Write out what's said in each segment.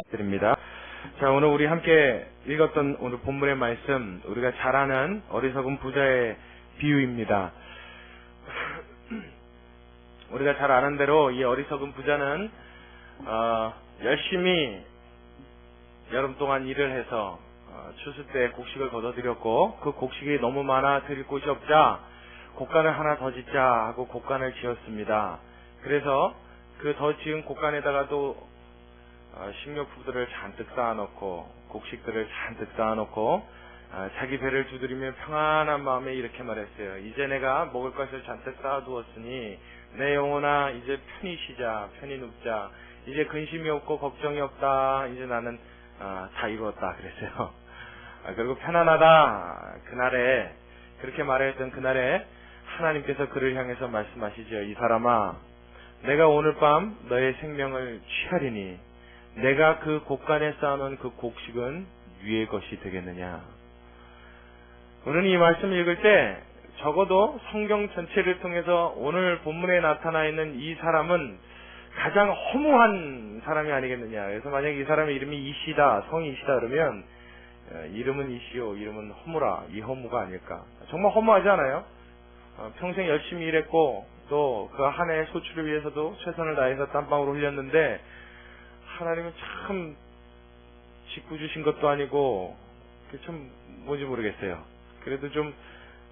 드립니다. 자, 오늘 우리 함께 읽었던 오늘 본문의 말씀, 우리가 잘 아는 어리석은 부자의 비유입니다. 우리가 잘 아는 대로 이 어리석은 부자는 열심히 여름 동안 일을 해서 추수 때 곡식을 거둬들였고, 그 곡식이 너무 많아 드릴 곳이 없자 곡간을 하나 더 짓자 하고 곡간을 지었습니다. 그래서 그 더 지은 곡간에다가도 식료품들을 잔뜩 쌓아놓고 곡식들을 잔뜩 쌓아놓고 자기 배를 두드리며 평안한 마음에 이렇게 말했어요. 이제 내가 먹을 것을 잔뜩 쌓아두었으니 내 영혼아 이제 편히 쉬자, 편히 눕자. 이제 근심이 없고 걱정이 없다. 이제 나는 다 이루었다 그랬어요. 그리고 편안하다. 그날에 그렇게 말했던 그날에 하나님께서 그를 향해서 말씀하시죠. 이 사람아, 내가 오늘 밤 너의 생명을 취하리니 내가 그 곡간에 쌓아놓은 그 곡식은 위의 것이 되겠느냐. 우리는 이 말씀을 읽을 때 적어도 성경 전체를 통해서 오늘 본문에 나타나 있는 이 사람은 가장 허무한 사람이 아니겠느냐. 그래서 만약 이 사람의 이름이 이시다, 성이 이시다 그러면 이름은 이시요, 이름은 허무라, 이 허무가 아닐까. 정말 허무하지 않아요? 평생 열심히 일했고 또 그 한 해의 소출을 위해서도 최선을 다해서 땀방울을 흘렸는데 하나님은 참 직구 주신 것도 아니고 참 뭔지 모르겠어요. 그래도 좀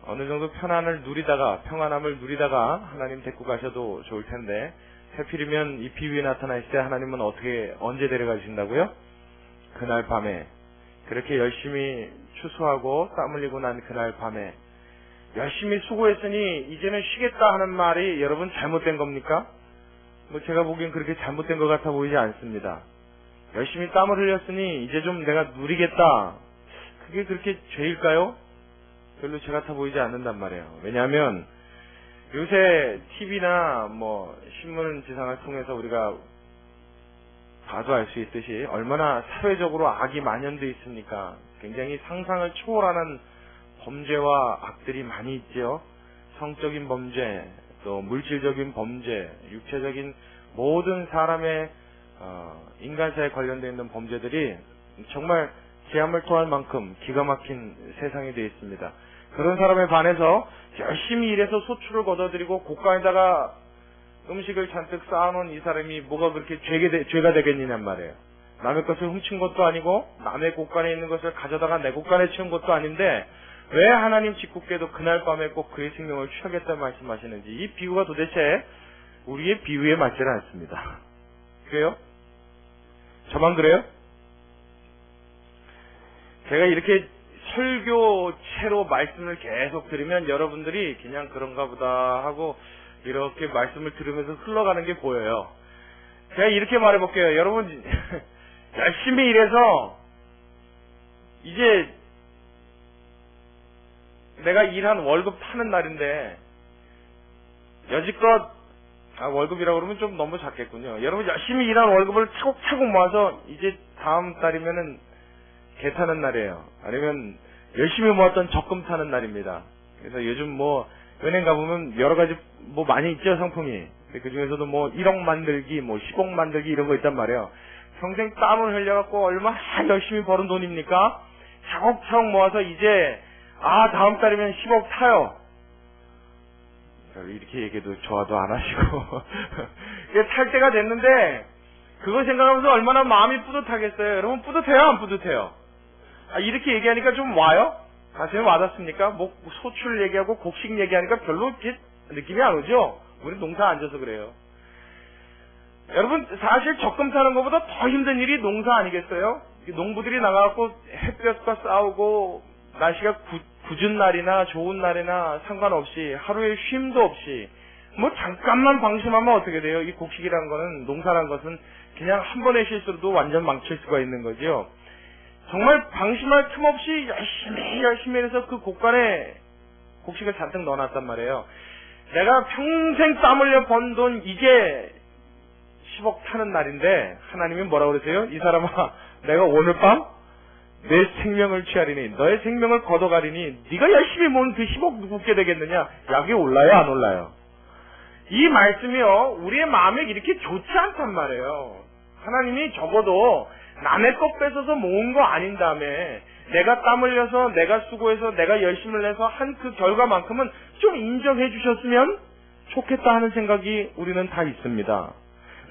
어느 정도 평안함을 누리다가 하나님 데리고 가셔도 좋을 텐데, 하필이면 이 비유에 나타나 있을 때 하나님은 언제 데려가신다고요? 그날 밤에, 그렇게 열심히 추수하고 땀 흘리고 난 그날 밤에 열심히 수고했으니 이제는 쉬겠다 하는 말이 여러분 잘못된 겁니까? 제가 보기엔 그렇게 잘못된 것 같아 보이지 않습니다. 열심히 땀을 흘렸으니 이제 좀 내가 누리겠다. 그게 그렇게 죄일까요? 별로 죄 같아 보이지 않는단 말이에요. 왜냐하면 요새 TV나 신문 지상을 통해서 우리가 봐도 알 수 있듯이 얼마나 사회적으로 악이 만연되어 있습니까? 굉장히 상상을 초월하는 범죄와 악들이 많이 있죠. 성적인 범죄, 또 물질적인 범죄, 육체적인 모든 사람의 인간사에 관련되어 있는 범죄들이 정말 제한을 토할 만큼 기가 막힌 세상이 되어 있습니다. 그런 사람에 반해서 열심히 일해서 소출을 거둬들이고 곡간에다가 음식을 잔뜩 쌓아놓은 이 사람이 뭐가 그렇게 죄가 되겠느냔 말이에요. 남의 것을 훔친 것도 아니고 남의 곡간에 있는 것을 가져다가 내 곡간에 치운 것도 아닌데 왜 하나님 직국께도 그날 밤에 꼭 그의 생명을 취하겠다는 말씀하시는지, 이 비유가 도대체 우리의 비유에 맞지는 않습니다. 그래요? 저만 그래요? 제가 이렇게 설교체로 말씀을 계속 들으면 여러분들이 그냥 그런가 보다 하고 이렇게 말씀을 들으면서 흘러가는 게 보여요. 제가 이렇게 말해볼게요. 여러분 열심히 일해서 이제 내가 일한 월급 타는 날인데 여지껏 월급이라고 그러면 좀 너무 작겠군요. 여러분 열심히 일한 월급을 차곡차곡 모아서 이제 다음 달이면은 개 타는 날이에요. 아니면 열심히 모았던 적금 타는 날입니다. 그래서 요즘 은행 가보면 여러 가지 많이 있죠, 상품이. 그 중에서도 1억 만들기, 10억 만들기 이런 거 있단 말이에요. 평생 땀을 흘려갖고 얼마나 열심히 벌은 돈입니까? 차곡차곡 모아서 이제 다음 달이면 10억 타요. 이렇게 얘기해도 좋아도 안 하시고 탈 때가 됐는데 그거 생각하면서 얼마나 마음이 뿌듯하겠어요. 여러분 뿌듯해요, 안 뿌듯해요? 이렇게 얘기하니까 좀 와요? 가슴에 와닿습니까? 소출 얘기하고 곡식 얘기하니까 별로 이렇게 느낌이 안 오죠? 우리 농사 안 져서 그래요. 여러분 사실 적금 타는 것보다 더 힘든 일이 농사 아니겠어요? 농부들이 나가갖고 햇볕과 싸우고 날씨가 궂은 날이나 좋은 날이나 상관없이 하루에 쉼도 없이 잠깐만 방심하면 어떻게 돼요? 이 곡식이라는 거는, 농사라는 것은 그냥 한 번의 실수로도 완전 망칠 수가 있는 거죠. 정말 방심할 틈 없이 열심히 해서 그 곡간에 곡식을 잔뜩 넣어놨단 말이에요. 내가 평생 땀 흘려 번 돈 이제 10억 타는 날인데 하나님이 뭐라고 그러세요? 이 사람아, 내가 오늘 밤 내 생명을 취하리니 너의 생명을 걷어가리니 네가 열심히 모은 그 10억 누구께 되겠느냐? 약이 올라요, 안 올라요? 이 말씀이요, 우리의 마음에 이렇게 좋지 않단 말이에요. 하나님이 적어도 남의 것 뺏어서 모은 거 아닌 다음에 내가 땀 흘려서 내가 수고해서 내가 열심을 내서 한 그 결과만큼은 좀 인정해 주셨으면 좋겠다 하는 생각이 우리는 다 있습니다.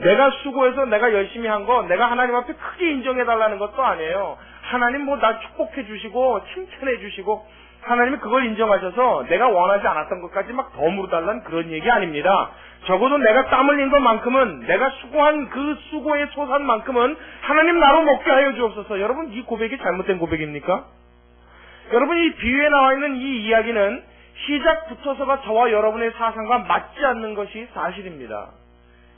내가 수고해서 내가 열심히 한 거 내가 하나님 앞에 크게 인정해 달라는 것도 아니에요. 하나님 뭐 나 축복해 주시고 칭찬해 주시고 하나님이 그걸 인정하셔서 내가 원하지 않았던 것까지 막 더 물어달라는 그런 얘기 아닙니다. 적어도 내가 땀 흘린 것만큼은 내가 수고한 그 수고의 소산만큼은 하나님 나로 먹게 하여 주옵소서. 여러분 이 고백이 잘못된 고백입니까? 여러분 이 비유에 나와 있는 이 이야기는 시작부터서가 저와 여러분의 사상과 맞지 않는 것이 사실입니다.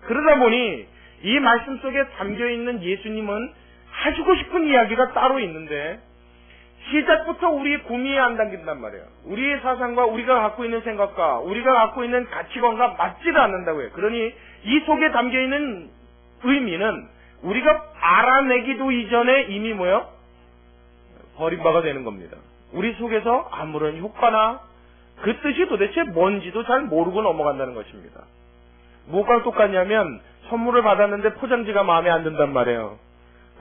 그러다 보니 이 말씀 속에 담겨있는 예수님은 하시고 싶은 이야기가 따로 있는데 시작부터 우리의 구미에 안 담긴단 말이에요. 우리의 사상과 우리가 갖고 있는 생각과 우리가 갖고 있는 가치관과 맞지를 않는다고요. 그러니 이 속에 담겨있는 의미는 우리가 알아내기도 이전에 이미 뭐요? 버림바가 되는 겁니다. 우리 속에서 아무런 효과나 그 뜻이 도대체 뭔지도 잘 모르고 넘어간다는 것입니다. 뭐가 똑같냐면 선물을 받았는데 포장지가 마음에 안 든단 말이에요.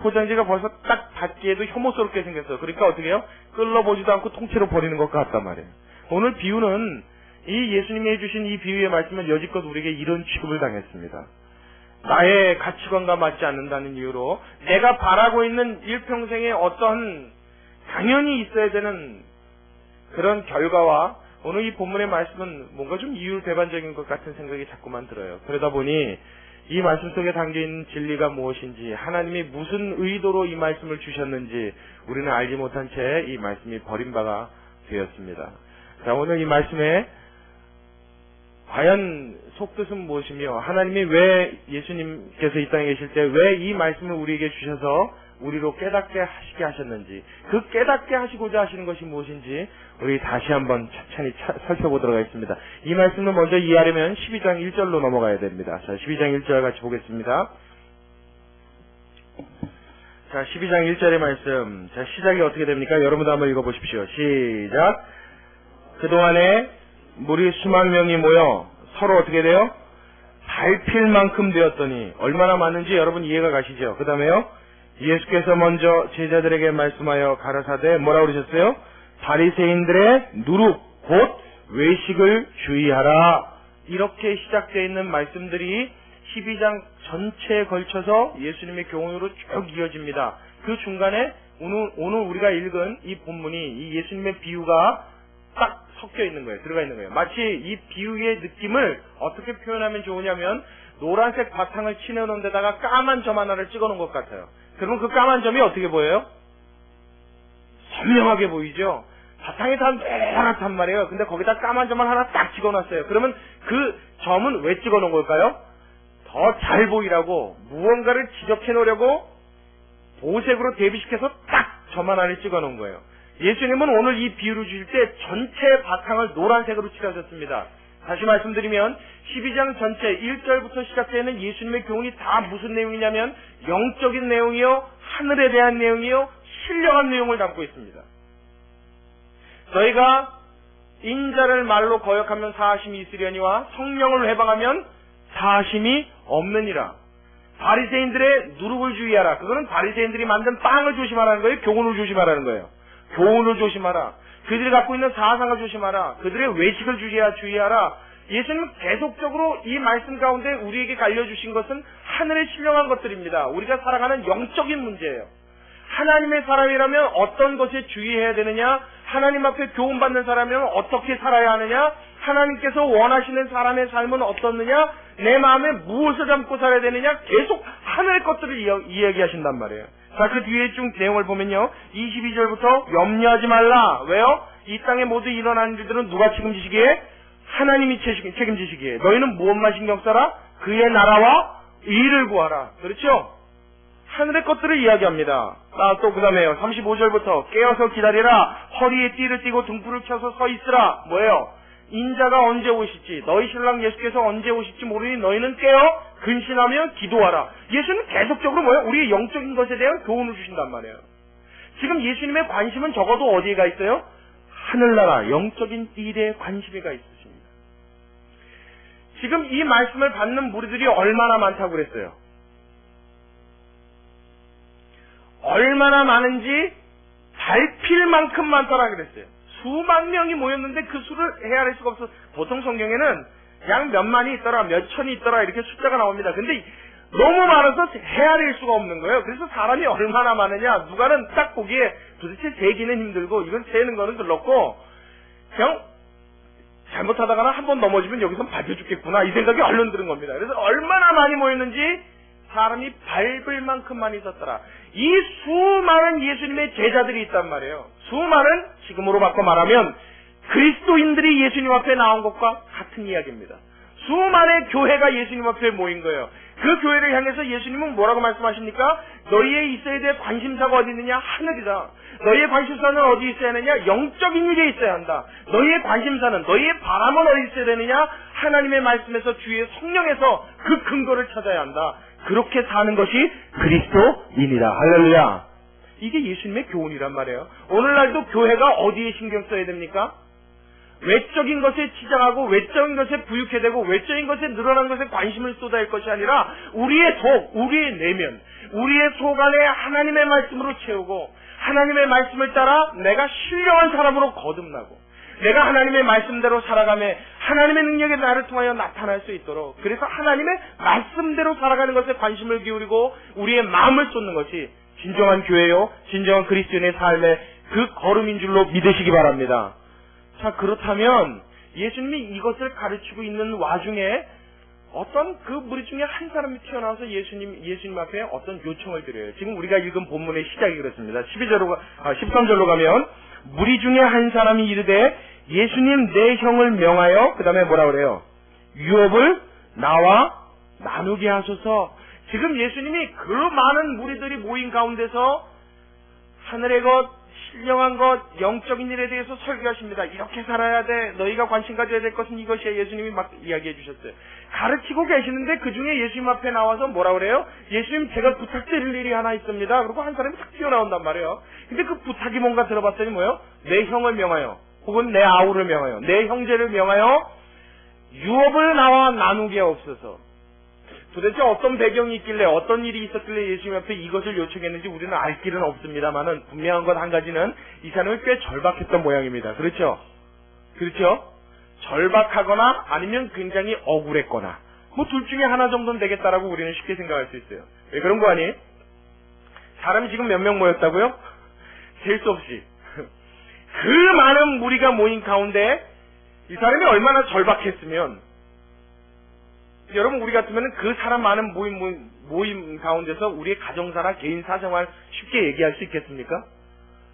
포장지가 벌써 딱 받기에도 혐오스럽게 생겼어요. 그러니까 어떻게 해요? 끌러보지도 않고 통째로 버리는 것 같단 말이에요. 오늘 비유는 이 예수님이 해주신 이 비유의 말씀은 여지껏 우리에게 이런 취급을 당했습니다. 나의 가치관과 맞지 않는다는 이유로 내가 바라고 있는 일평생에 어떤 당연히 있어야 되는 그런 결과와 오늘 이 본문의 말씀은 뭔가 좀 이율배반적인 것 같은 생각이 자꾸만 들어요. 그러다 보니 이 말씀 속에 담겨있는 진리가 무엇인지 하나님이 무슨 의도로 이 말씀을 주셨는지 우리는 알지 못한 채 이 말씀이 버림바가 되었습니다. 자, 오늘 이 말씀에 과연 속뜻은 무엇이며 하나님이 왜 예수님께서 이 땅에 계실 때 왜 이 말씀을 우리에게 주셔서 우리로 깨닫게 하시게 하셨는지 그 깨닫게 하시고자 하시는 것이 무엇인지 우리 다시 한번 천천히 살펴보도록 하겠습니다. 이 말씀을 먼저 이해하려면 12장 1절로 넘어가야 됩니다. 자, 12장 1절 같이 보겠습니다. 자, 12장 1절의 말씀. 자, 시작이 어떻게 됩니까? 여러분도 한번 읽어보십시오. 시작. 그동안에 무리 수만 명이 모여 서로 어떻게 돼요? 밟힐 만큼 되었더니 얼마나 많은지 여러분 이해가 가시죠? 그 다음에요. 예수께서 먼저 제자들에게 말씀하여 가라사대 뭐라고 그러셨어요? 바리새인들의 누룩 곧 외식을 주의하라. 이렇게 시작되어 있는 말씀들이 12장 전체에 걸쳐서 예수님의 교훈으로 쭉 이어집니다. 그 중간에 오늘 우리가 읽은 이 본문이 이 예수님의 비유가 딱 섞여 있는 거예요. 들어가 있는 거예요. 마치 이 비유의 느낌을 어떻게 표현하면 좋으냐면 노란색 바탕을 칠해놓은 데다가 까만 점 하나를 찍어놓은 것 같아요. 그러면 그 까만 점이 어떻게 보여요? 선명하게 보이죠? 바탕이 다 노랗단 말이에요. 근데 거기다 까만 점을 하나 딱 찍어놨어요. 그러면 그 점은 왜 찍어놓은 걸까요? 더 잘 보이라고 무언가를 지적해 놓으려고 보색으로 대비시켜서 딱 점 하나를 찍어놓은 거예요. 예수님은 오늘 이 비유를 주실 때 전체 바탕을 노란색으로 칠하셨습니다. 다시 말씀드리면 12장 전체 1절부터 시작되는 예수님의 교훈이 다 무슨 내용이냐면 영적인 내용이요, 하늘에 대한 내용이요, 신령한 내용을 담고 있습니다. 너희가 인자를 말로 거역하면 사하심이 있으려니와 성령을 회방하면 사하심이 없느니라. 바리새인들의 누룩을 주의하라. 그거는 바리새인들이 만든 빵을 조심하라는 거예요? 교훈을 조심하라는 거예요? 교훈을 조심하라. 그들이 갖고 있는 사상을 조심하라. 그들의 외식을 주의하라. 예수님은 계속적으로 이 말씀 가운데 우리에게 알려주신 것은 하늘의 신령한 것들입니다. 우리가 살아가는 영적인 문제예요. 하나님의 사람이라면 어떤 것에 주의해야 되느냐? 하나님 앞에 교훈받는 사람이라면 어떻게 살아야 하느냐? 하나님께서 원하시는 사람의 삶은 어떻느냐? 내 마음에 무엇을 담고 살아야 되느냐? 계속 하늘의 것들을 이야기하신단 말이에요. 자, 그 뒤에 쭉 내용을 보면요. 22절부터 염려하지 말라. 왜요? 이 땅에 모두 일어나는 일들은 누가 책임지시기에? 하나님이 책임지시기에. 너희는 무엇만 신경 써라? 그의 나라와 의를 구하라. 그렇죠? 하늘의 것들을 이야기합니다. 또 그 다음에요. 35절부터 깨어서 기다리라. 허리에 띠를 띠고 등불을 켜서 서 있으라. 뭐예요? 인자가 언제 오실지, 너희 신랑 예수께서 언제 오실지 모르니 너희는 깨어 근신하며 기도하라. 예수는 계속적으로 뭐예요? 우리의 영적인 것에 대한 교훈을 주신단 말이에요. 지금 예수님의 관심은 적어도 어디에 가 있어요? 하늘나라, 영적인 일에 관심이 가 있으십니다. 지금 이 말씀을 받는 무리들이 얼마나 많다고 그랬어요? 얼마나 많은지 밟힐 만큼 많더라 그랬어요. 수만 명이 모였는데 그 수를 헤아릴 수가 없어. 보통 성경에는 양 몇만이 있더라, 몇 천이 있더라 이렇게 숫자가 나옵니다. 근데 너무 많아서 헤아릴 수가 없는 거예요. 그래서 사람이 얼마나 많으냐, 누가는 딱 보기에 도대체 재기는 힘들고 이건 재는 거는 글렀고 그냥 잘못하다가는 한번 넘어지면 여기서 밟혀 죽겠구나 이 생각이 얼른 드는 겁니다. 그래서 얼마나 많이 모였는지 사람이 밟을 만큼만 있었더라. 이 수많은 예수님의 제자들이 있단 말이에요. 수많은, 지금으로 바꿔 말하면 그리스도인들이 예수님 앞에 나온 것과 같은 이야기입니다. 수많은 교회가 예수님 앞에 모인 거예요. 그 교회를 향해서 예수님은 뭐라고 말씀하십니까? 너희의 있어야 될 관심사가 어디 있느냐? 하늘이다. 너희의 관심사는 어디 있어야 하느냐? 영적인 일에 있어야 한다. 너희의 관심사는, 너희의 바람은 어디 있어야 되느냐? 하나님의 말씀에서 주의 성령에서 그 근거를 찾아야 한다. 그렇게 사는 것이 그리스도인이다. 할렐루야. 이게 예수님의 교훈이란 말이에요. 오늘날도 교회가 어디에 신경 써야 됩니까? 외적인 것에 치장하고 외적인 것에 부유케 되고 외적인 것에 늘어난 것에 관심을 쏟아낼 것이 아니라 우리의 속, 우리의 내면, 우리의 속 안에 하나님의 말씀으로 채우고 하나님의 말씀을 따라 내가 신령한 사람으로 거듭나고 내가 하나님의 말씀대로 살아가며 하나님의 능력이 나를 통하여 나타날 수 있도록, 그래서 하나님의 말씀대로 살아가는 것에 관심을 기울이고 우리의 마음을 쏟는 것이 진정한 교회요, 진정한 그리스도인의 삶의 그 걸음인 줄로 믿으시기 바랍니다. 자, 그렇다면 예수님이 이것을 가르치고 있는 와중에 어떤 그 무리 중에 한 사람이 튀어나와서 예수님 앞에 어떤 요청을 드려요. 지금 우리가 읽은 본문의 시작이 그렇습니다. 13절로 가면 무리 중에 한 사람이 이르되 예수님 내 형을 명하여, 그 다음에 뭐라 그래요? 유업을 나와 나누게 하소서. 지금 예수님이 그 많은 무리들이 모인 가운데서 하늘의 것, 신령한 것, 영적인 일에 대해서 설교하십니다. 이렇게 살아야 돼. 너희가 관심 가져야 될 것은 이것이야. 예수님이 막 이야기해 주셨어요. 가르치고 계시는데 그 중에 예수님 앞에 나와서 뭐라 그래요? 예수님, 제가 부탁드릴 일이 하나 있습니다. 그리고 한 사람이 탁 튀어나온단 말이에요. 근데 그 부탁이 뭔가 들어봤더니 뭐예요? 내 형을 명하여, 혹은 내 아우를 명하여, 내 형제를 명하여 유업을 나와 나누게 없어서. 도대체 어떤 배경이 있길래, 어떤 일이 있었길래 예수님 앞에 이것을 요청했는지 우리는 알 길은 없습니다만은 분명한 것 한 가지는 이 사람이 꽤 절박했던 모양입니다. 그렇죠? 그렇죠? 절박하거나 아니면 굉장히 억울했거나 뭐 둘 중에 하나 정도는 되겠다라고 우리는 쉽게 생각할 수 있어요. 왜 그런 거 아니? 사람이 지금 몇 명 모였다고요? 셀 수 없이. 그 많은 무리가 모인 가운데 이 사람이 얼마나 절박했으면, 여러분, 우리 같으면 그 사람 많은 모임 가운데서 우리의 가정사나 개인 사생활 쉽게 얘기할 수 있겠습니까?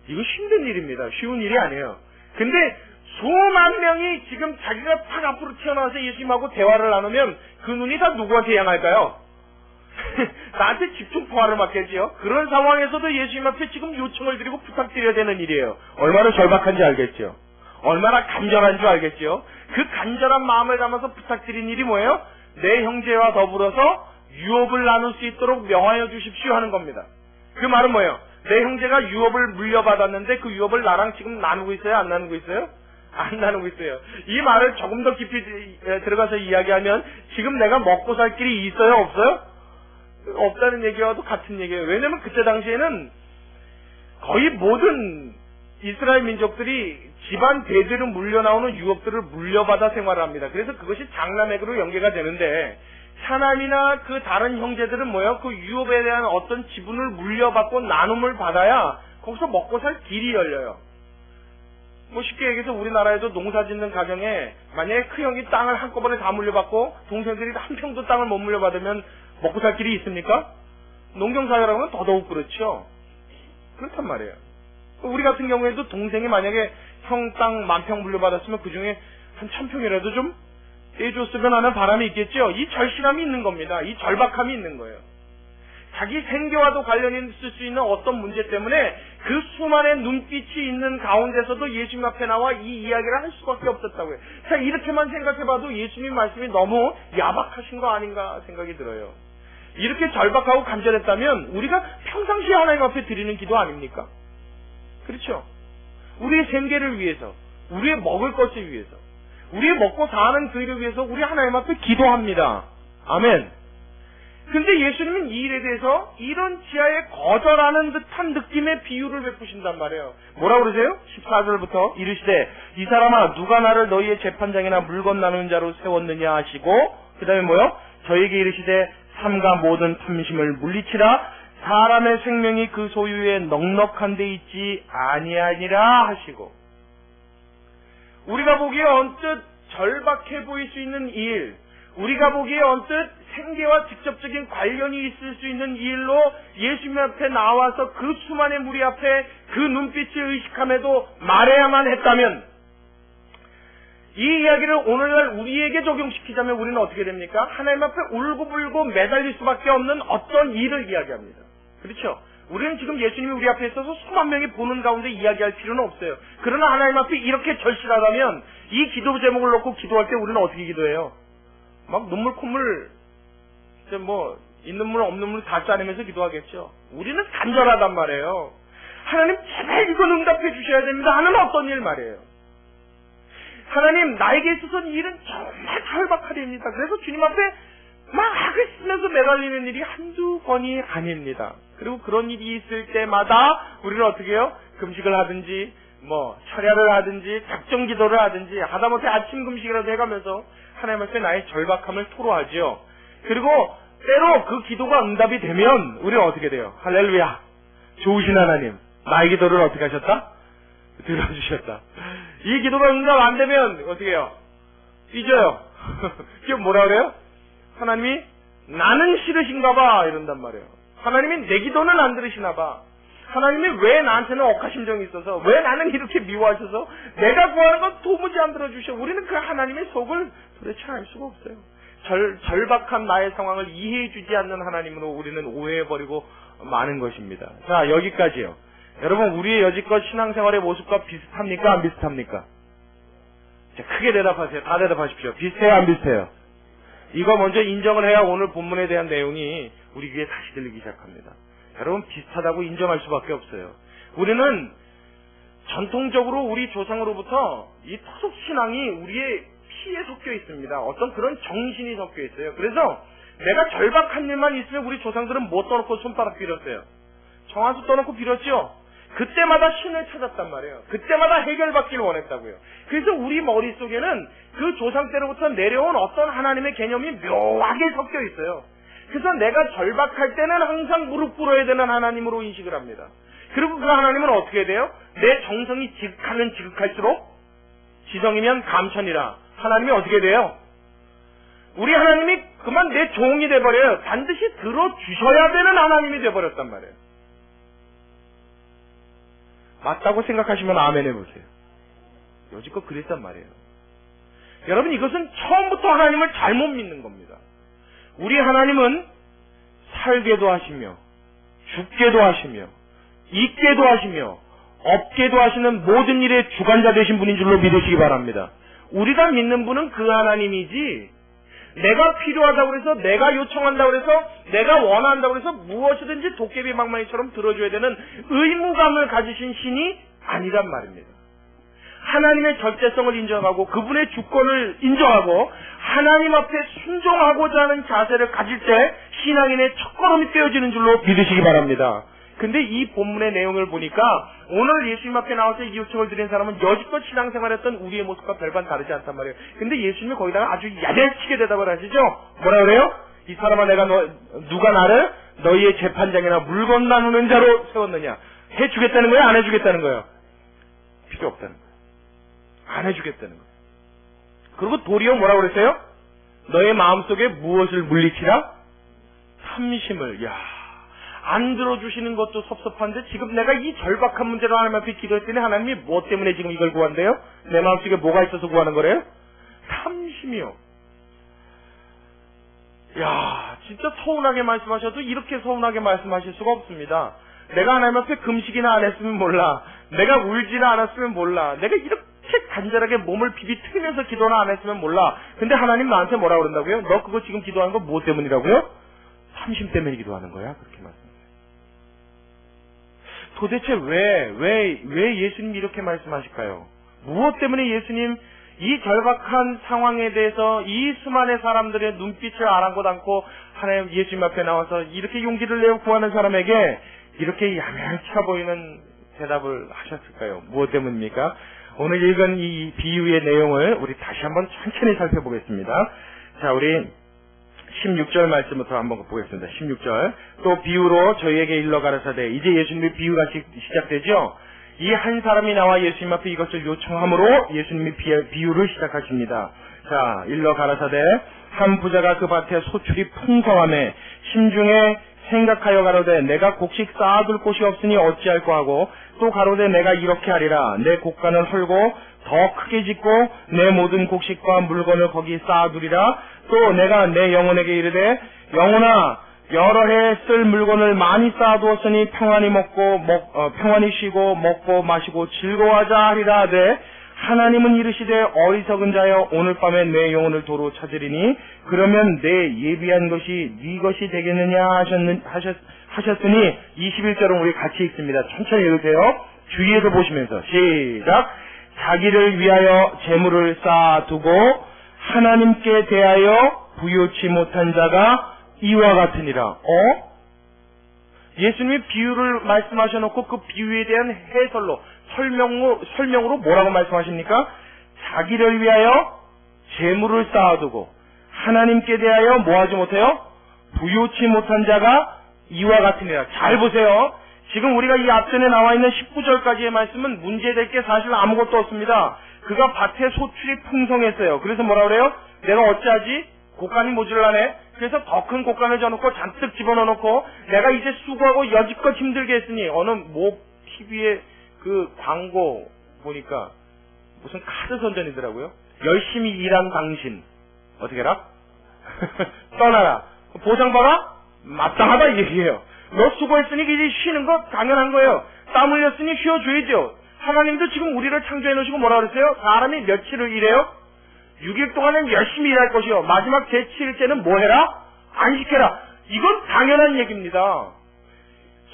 이거 힘든 일입니다. 쉬운 일이 아니에요. 근데 수만 명이 지금 자기가 탁 앞으로 튀어나와서 예수님하고 대화를 나누면 그 눈이 다 누구한테 향할까요? 나한테 집중 포화를 맞겠지요? 그런 상황에서도 예수님 앞에 지금 요청을 드리고 부탁드려야 되는 일이에요. 얼마나 절박한지 알겠죠? 얼마나 간절한 줄 알겠죠? 그 간절한 마음을 담아서 부탁드린 일이 뭐예요? 내 형제와 더불어서 유업을 나눌 수 있도록 명하여 주십시오 하는 겁니다. 그 말은 뭐예요? 내 형제가 유업을 물려받았는데 그 유업을 나랑 지금 나누고 있어요? 안 나누고 있어요? 안 나누고 있어요. 이 말을 조금 더 깊이 들어가서 이야기하면 지금 내가 먹고 살 길이 있어요? 없어요? 없다는 얘기와도 같은 얘기예요. 왜냐면 그때 당시에는 거의 모든 이스라엘 민족들이 집안 대대로 물려나오는 유업들을 물려받아 생활합니다. 그래서 그것이 장남액으로 연계가 되는데, 차남이나 그 다른 형제들은 뭐예요? 그 유업에 대한 어떤 지분을 물려받고 나눔을 받아야 거기서 먹고 살 길이 열려요. 뭐 쉽게 얘기해서 우리나라에도 농사 짓는 가정에 만약에 그 형이 땅을 한꺼번에 다 물려받고 동생들이 한 평도 땅을 못 물려받으면 먹고 살 길이 있습니까? 농경사회라고는 더더욱 그렇죠. 그렇단 말이에요. 우리 같은 경우에도 동생이 만약에 형 땅 10,000평 물려받았으면 그 중에 한 1,000평이라도 좀 떼줬으면 하는 바람이 있겠죠. 이 절실함이 있는 겁니다. 이 절박함이 있는 거예요. 자기 생계와도 관련이 있을 수 있는 어떤 문제 때문에 그 수많은 눈빛이 있는 가운데서도 예수님 앞에 나와 이 이야기를 할 수밖에 없었다고요. 자, 이렇게만 생각해봐도 예수님 말씀이 너무 야박하신 거 아닌가 생각이 들어요. 이렇게 절박하고 간절했다면 우리가 평상시에 하나님 앞에 드리는 기도 아닙니까? 그렇죠? 우리의 생계를 위해서, 우리의 먹을 것을 위해서, 우리의 먹고 사는 그 일을 위해서 우리 하나님 앞에 기도합니다. 아멘. 근데 예수님은 이 일에 대해서 이런 지하에 거절하는 듯한 느낌의 비유를 베푸신단 말이에요. 뭐라 그러세요? 14절부터 이르시되 이 사람아 누가 나를 너희의 재판장이나 물건 나누는 자로 세웠느냐 하시고 그 다음에 뭐요? 저에게 이르시되 삼가 모든 탐심을 물리치라 사람의 생명이 그 소유에 넉넉한 데 있지 아니하니라 하시고 우리가 보기에 언뜻 절박해 보일 수 있는 일 우리가 보기에 언뜻 생계와 직접적인 관련이 있을 수 있는 일로 예수님 앞에 나와서 그 수많은 무리 앞에 그 눈빛을 의식함에도 말해야만 했다면 이 이야기를 오늘날 우리에게 적용시키자면 우리는 어떻게 됩니까? 하나님 앞에 울고불고 매달릴 수밖에 없는 어떤 일을 이야기합니다. 그렇죠? 우리는 지금 예수님이 우리 앞에 있어서 수만 명이 보는 가운데 이야기할 필요는 없어요. 그러나 하나님 앞에 이렇게 절실하다면 이 기도 제목을 놓고 기도할 때 우리는 어떻게 기도해요? 막 눈물 콧물 있는 물 없는 물 다 짜내면서 기도하겠죠. 우리는 간절하단 말이에요. 하나님 제발 이건 응답해 주셔야 됩니다 하는 어떤 일 말이에요. 하나님 나에게 있어서는 일은 정말 절박하리입니다. 그래서 주님 앞에 막 악을 쓰면서 매달리는 일이 한두 번이 아닙니다. 그리고 그런 일이 있을 때마다 우리는 어떻게 해요? 금식을 하든지 철야를 하든지 작정 기도를 하든지 하다못해 아침 금식이라도 해가면서 하나님 앞에 나의 절박함을 토로하지요. 그리고 때로 그 기도가 응답이 되면 우리는 어떻게 돼요? 할렐루야! 좋으신 하나님, 나의 기도를 어떻게 하셨다? 들어주셨다. 이 기도가 응답 안 되면 어떻게 해요? 삐져요. 그게 뭐라 그래요? 하나님이 나는 싫으신가 봐 이런단 말이에요. 하나님이 내 기도는 안 들으시나 봐. 하나님이 왜 나한테는 억하심정이 있어서 왜 나는 이렇게 미워하셔서 내가 구하는 건 도무지 안 들어주셔. 우리는 그 하나님의 속을 도대체 알 수가 없어요. 절박한 나의 상황을 이해해주지 않는 하나님으로 우리는 오해해버리고 마는 것입니다. 자, 여기까지요. 여러분, 우리의 여지껏 신앙생활의 모습과 비슷합니까? 안 비슷합니까? 자, 크게 대답하세요. 다 대답하십시오. 비슷해요? 안 비슷해요? 이거 먼저 인정을 해야 오늘 본문에 대한 내용이 우리 귀에 다시 들리기 시작합니다. 여러분, 비슷하다고 인정할 수밖에 없어요. 우리는 전통적으로 우리 조상으로부터 이 토속신앙이 우리의 피에 섞여 있습니다. 어떤 그런 정신이 섞여 있어요. 그래서 내가 절박한 일만 있으면 우리 조상들은 뭐 떠놓고 손바닥 빌었어요? 정화수 떠놓고 빌었죠? 그때마다 신을 찾았단 말이에요. 그때마다 해결받기를 원했다고요. 그래서 우리 머릿속에는 그 조상 때로부터 내려온 어떤 하나님의 개념이 묘하게 섞여 있어요. 그래서 내가 절박할 때는 항상 무릎 꿇어야 되는 하나님으로 인식을 합니다. 그리고 그 하나님은 어떻게 돼요? 내 정성이 지극하면 지극할수록 지성이면 감천이라. 하나님이 어떻게 돼요? 우리 하나님이 그만 내 종이 돼버려요. 반드시 들어주셔야 되는 하나님이 돼버렸단 말이에요. 맞다고 생각하시면 아멘 해보세요. 여지껏 그랬단 말이에요. 여러분, 이것은 처음부터 하나님을 잘못 믿는 겁니다. 우리 하나님은 살게도 하시며 죽게도 하시며 있게도 하시며 없게도 하시는 모든 일의 주관자 되신 분인 줄로 믿으시기 바랍니다. 우리가 믿는 분은 그 하나님이지 내가 필요하다고 해서 내가 요청한다고 해서 내가 원한다고 해서 무엇이든지 도깨비 방망이처럼 들어줘야 되는 의무감을 가지신 신이 아니란 말입니다. 하나님의 절대성을 인정하고 그분의 주권을 인정하고 하나님 앞에 순종하고자 하는 자세를 가질 때 신앙인의 첫걸음이 떼어지는 줄로 믿으시기 바랍니다. 근데 이 본문의 내용을 보니까 오늘 예수님 앞에 나와서 이 요청을 드린 사람은 여지껏 신앙생활했던 우리의 모습과 별반 다르지 않단 말이에요. 근데 예수님이 거기다가 아주 야들치게 대답을 하시죠. 뭐라 그래요? 이 사람아, 내가 누가 나를 너희의 재판장이나 물건 나누는 자로 세웠느냐? 해주겠다는 거예요? 안 해주겠다는 거예요? 필요 없다는 거예요. 안 해주겠다는 거예요. 그리고 도리어 뭐라고 그랬어요? 너의 마음속에 무엇을 물리치라? 탐심을. 안 들어주시는 것도 섭섭한데 지금 내가 이 절박한 문제로 하나님 앞에 기도했더니 하나님이 뭐 때문에 지금 이걸 구한대요? 내 마음속에 뭐가 있어서 구하는 거래요? 탐심이요. 진짜 서운하게 말씀하셔도 이렇게 서운하게 말씀하실 수가 없습니다. 내가 하나님 앞에 금식이나 안 했으면 몰라. 내가 울지나 않았으면 몰라. 내가 이렇게 간절하게 몸을 비비트면서 기도나 안 했으면 몰라. 근데 하나님 나한테 뭐라 그런다고요? 너 그거 지금 기도하는 거 뭐 때문이라고요? 탐심 때문에 기도하는 거야? 그렇게 말씀하세요. 도대체 왜 예수님이 이렇게 말씀하실까요? 무엇 때문에 예수님 이 절박한 상황에 대해서 이 수많은 사람들의 눈빛을 아랑곳 않고 하나님 예수님 앞에 나와서 이렇게 용기를 내어 구하는 사람에게 이렇게 야멸차 보이는 대답을 하셨을까요? 무엇 때문입니까? 오늘 읽은 이 비유의 내용을 우리 다시 한번 천천히 살펴보겠습니다. 자, 우리 16절 말씀부터 한번 보겠습니다. 16절. 또 비유로 저희에게 일러 가라사대. 이제 예수님의 비유가 시작되죠? 이 한 사람이 나와 예수님 앞에 이것을 요청함으로 예수님이 비유를 시작하십니다. 자, 일러 가라사대. 한 부자가 그 밭에 소출이 풍성함에 심중에 생각하여 가로되 내가 곡식 쌓아둘 곳이 없으니 어찌할꼬 하고 또 가로되 내가 이렇게 하리라. 내 곡간을 헐고 더 크게 짓고 내 모든 곡식과 물건을 거기 쌓아두리라. 또 내가 내 영혼에게 이르되 영혼아 여러 해 쓸 물건을 많이 쌓아두었으니 평안히 쉬고 먹고 마시고 즐거워하자 하리라 하되 하나님은 이르시되 어리석은 자여 오늘 밤에 내 영혼을 도로 찾으리니 그러면 내 예비한 것이 네 것이 되겠느냐 하셨으니 21절은 우리 같이 읽습니다. 천천히 읽으세요. 주위에서 보시면서 시작. 자기를 위하여 재물을 쌓아두고 하나님께 대하여 부요치 못한 자가 이와 같으니라. 예수님이 비유를 말씀하셔놓고 그 비유에 대한 해설로 설명으로 뭐라고 말씀하십니까? 자기를 위하여 재물을 쌓아두고 하나님께 대하여 뭐하지 못해요? 부요치 못한 자가 이와 같으니라. 잘 보세요. 지금 우리가 이 앞전에 나와 있는 19절까지의 말씀은 문제될 게 사실 아무것도 없습니다. 그가 밭에 소출이 풍성했어요. 그래서 뭐라 그래요? 내가 어찌하지? 곡간이 모질라네. 그래서 더 큰 곡간을 져놓고 잔뜩 집어넣어놓고 내가 이제 수고하고 여지껏 힘들게 했으니 어느 TV에 그 광고 보니까 무슨 카드 선전이더라고요. 열심히 일한 당신 어떻게 해라? 떠나라. 보상 봐라? 마땅하다 이 얘기예요. 너 수고했으니 이제 쉬는 거 당연한 거예요. 땀 흘렸으니 쉬어줘야죠. 하나님도 지금 우리를 창조해 놓으시고 뭐라 그랬어요? 사람이 며칠을 일해요? 6일 동안은 열심히 일할 것이요. 마지막 제7일째는 뭐 해라? 안식해라. 이건 당연한 얘기입니다.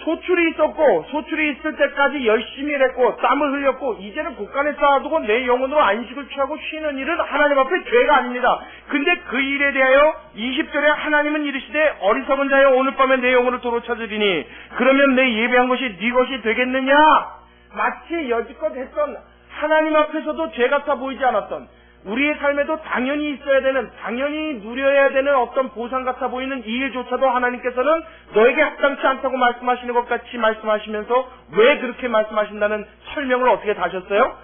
소출이 있었고 소출이 있을 때까지 열심히 일했고 땀을 흘렸고 이제는 곡간에 쌓아두고 내 영혼으로 안식을 취하고 쉬는 일은 하나님 앞에 죄가 아닙니다. 근데 그 일에 대하여 20절에 하나님은 이르시되 어리석은 자여 오늘 밤에 내 영혼을 도로 찾으리니 그러면 내 예배한 것이 네 것이 되겠느냐? 마치 여지껏 했던 하나님 앞에서도 죄 같아 보이지 않았던 우리의 삶에도 당연히 있어야 되는, 당연히 누려야 되는 어떤 보상 같아 보이는 이 일조차도 하나님께서는 너에게 합당치 않다고 말씀하시는 것 같이 말씀하시면서 왜 그렇게 말씀하신다는 설명을 어떻게 다셨어요?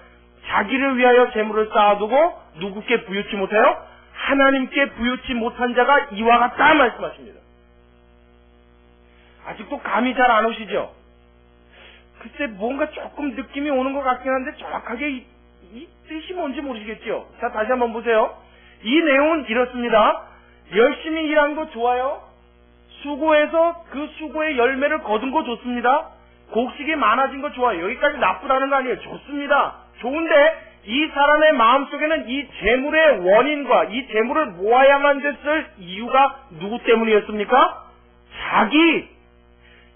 자기를 위하여 재물을 쌓아두고 누구께 부유치 못해요? 하나님께 부유치 못한 자가 이와 같다 말씀하십니다. 아직도 감이 잘 안 오시죠? 글쎄 뭔가 조금 느낌이 오는 것 같긴 한데 정확하게 이 뜻이 뭔지 모르시겠죠? 자, 다시 한번 보세요. 이 내용은 이렇습니다. 열심히 일한 거 좋아요. 수고해서 그 수고의 열매를 거둔 거 좋습니다. 곡식이 많아진 거 좋아요. 여기까지 나쁘다는 거 아니에요. 좋습니다. 좋은데 이 사람의 마음속에는 이 재물의 원인과 이 재물을 모아야만 됐을 이유가 누구 때문이었습니까?